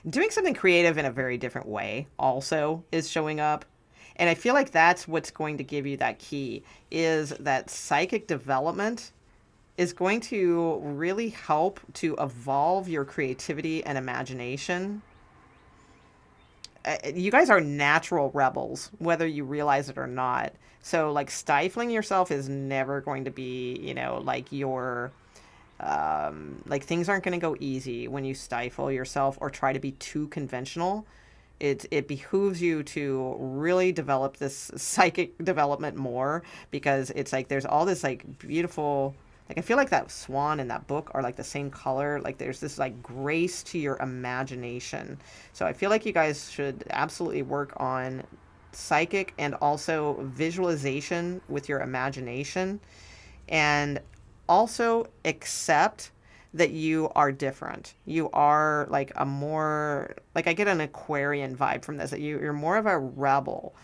Doing something creative in a very different way also is showing up. And I feel like that's what's going to give you that key, is that psychic development is going to really help to evolve your creativity and imagination. You guys are natural rebels, whether you realize it or not. So like stifling yourself is never going to be, like your... like things aren't going to go easy when you stifle yourself or try to be too conventional. It behooves you to really develop this psychic development more, because it's like there's all this like beautiful, like I feel like that swan in that book are like the same color. Like there's this like grace to your imagination. So I feel like you guys should absolutely work on psychic and also visualization with your imagination, and also accept that you are different. You are like a more, like I get an Aquarian vibe from this, that you're more of a rebel.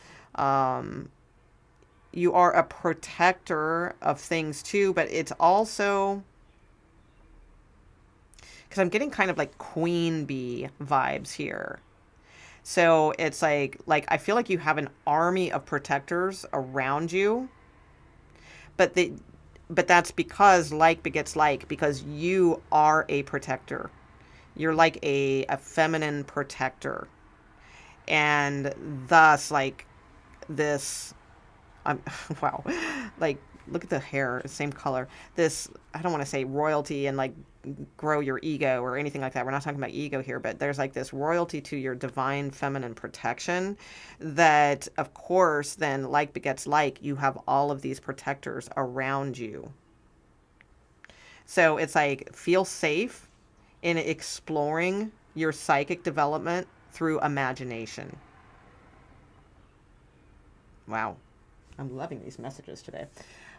You are a protector of things too, but it's also because I'm getting kind of like queen bee vibes here. So it's like I feel like you have an army of protectors around you, but but that's because like begets like, because you are a protector. You're like a feminine protector. And thus, like, this, wow, like, look at the hair, same color. This, I don't want to say royalty and like grow your ego or anything like that. We're not talking about ego here, but there's like this royalty to your divine feminine protection that, of course, then like begets like, you have all of these protectors around you. So it's like, feel safe in exploring your psychic development through imagination. Wow. I'm loving these messages today.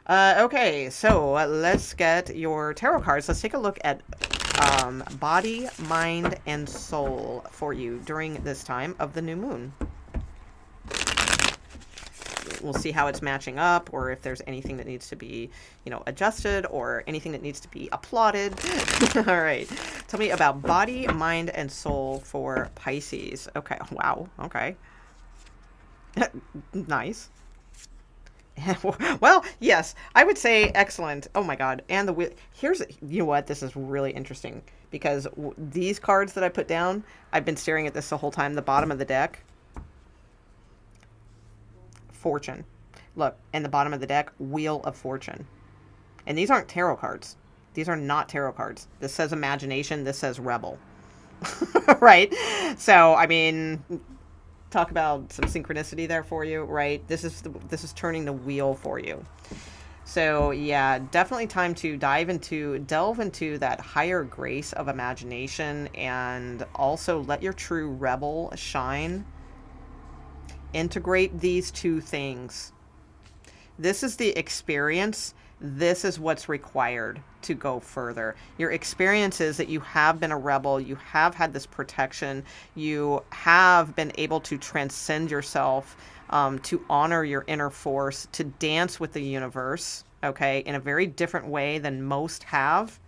Okay, so let's get your tarot cards. Let's take a look at body, mind, and soul for you during this time of the new moon. We'll see how it's matching up, or if there's anything that needs to be, adjusted, or anything that needs to be applauded. All right. Tell me about body, mind, and soul for Pisces. Okay. Wow. Okay. Nice. Well, yes, I would say excellent. Oh my God. And here's, what? This is really interesting, because these cards that I put down, I've been staring at this the whole time. The bottom of the deck. Fortune. Look, and the bottom of the deck, Wheel of Fortune. And these aren't tarot cards. These are not tarot cards. This says imagination. This says rebel. Right? So, I mean, talk about some synchronicity there for you, right? This is turning the wheel for you. So, yeah, definitely time to delve into that higher grace of imagination, and also let your true rebel shine. Integrate these two things. This is the experience. This is what's required to go further. Your experience is that you have been a rebel. You have had this protection. You have been able to transcend yourself, to honor your inner force, to dance with the universe, okay, in a very different way than most have.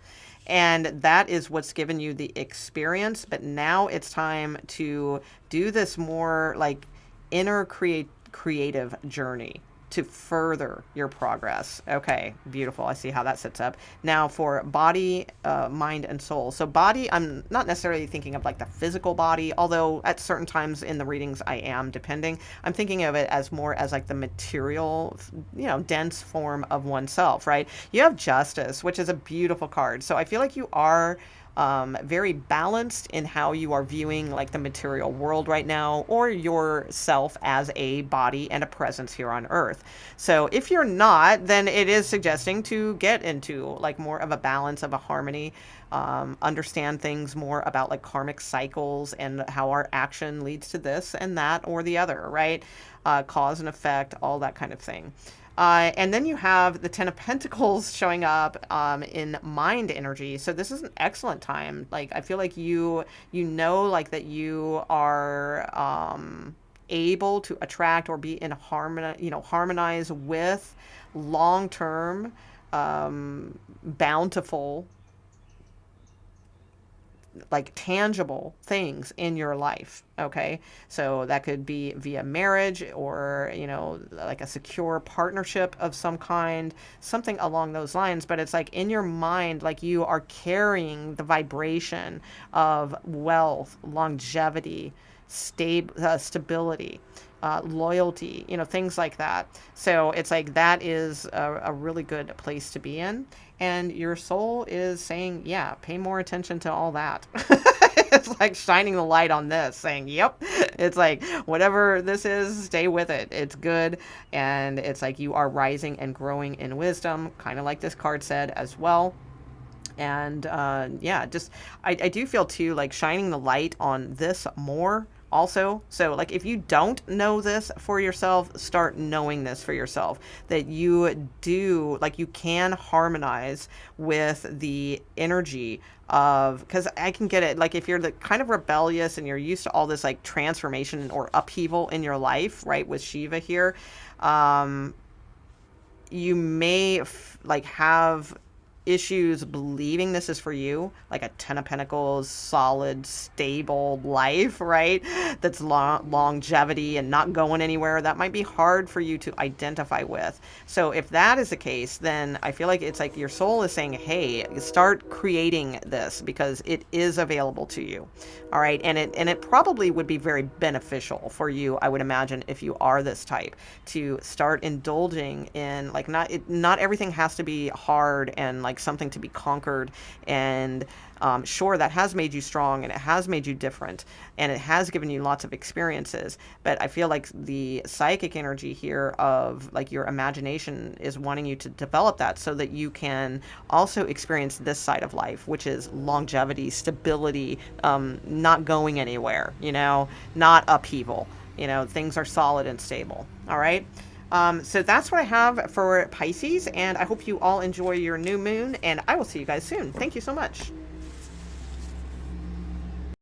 And that is what's given you the experience. But now it's time to do this more like inner creative journey to further your progress. Okay, beautiful. I see how that sets up. Now for body, mind, and soul. So body, I'm not necessarily thinking of like the physical body, although at certain times in the readings I am, depending. I'm thinking of it as more as like the material, dense form of oneself, right? You have Justice, which is a beautiful card. So I feel like you are very balanced in how you are viewing like the material world right now, or yourself as a body and a presence here on earth. So if you're not, then it is suggesting to get into like more of a balance, of a harmony, understand things more about like karmic cycles and how our action leads to this and that or the other, right? Cause and effect, all that kind of thing. And then you have the Ten of Pentacles showing up in mind energy. So this is an excellent time. Like, I feel like like that you are able to attract or be in harmonize with long-term, bountiful, like tangible things in your life. Okay. So that could be via marriage, or, like a secure partnership of some kind, something along those lines. But it's like in your mind, like you are carrying the vibration of wealth, longevity, stability, loyalty, things like that. So it's like that is a really good place to be in. And your soul is saying, yeah, pay more attention to all that. It's like shining the light on this, saying, yep, it's like whatever this is, stay with it. It's good. And it's like you are rising and growing in wisdom, kind of like this card said as well. And yeah, just I do feel too like shining the light on this more also. So like if you don't know this for yourself, start knowing this for yourself, that you do, like you can harmonize with the energy of, because I can get it, like if you're the kind of rebellious and you're used to all this like transformation or upheaval in your life, right, with Shiva here, you may like have issues believing this is for you, like a 10 of Pentacles, solid, stable life, right? That's longevity and not going anywhere, that might be hard for you to identify with. So if that is the case, then I feel like it's like your soul is saying, hey, start creating this because it is available to you. All right. And it probably would be very beneficial for you, I would imagine, if you are this type, to start indulging in, like, not everything has to be hard and like something to be conquered. And sure, that has made you strong and it has made you different and it has given you lots of experiences. But I feel like the psychic energy here of like your imagination is wanting you to develop that so that you can also experience this side of life, which is longevity, stability, not going anywhere, you know, not upheaval. You know, things are solid and stable. All right. So that's what I have for Pisces, and I hope you all enjoy your new moon, and I will see you guys soon. Thank you so much.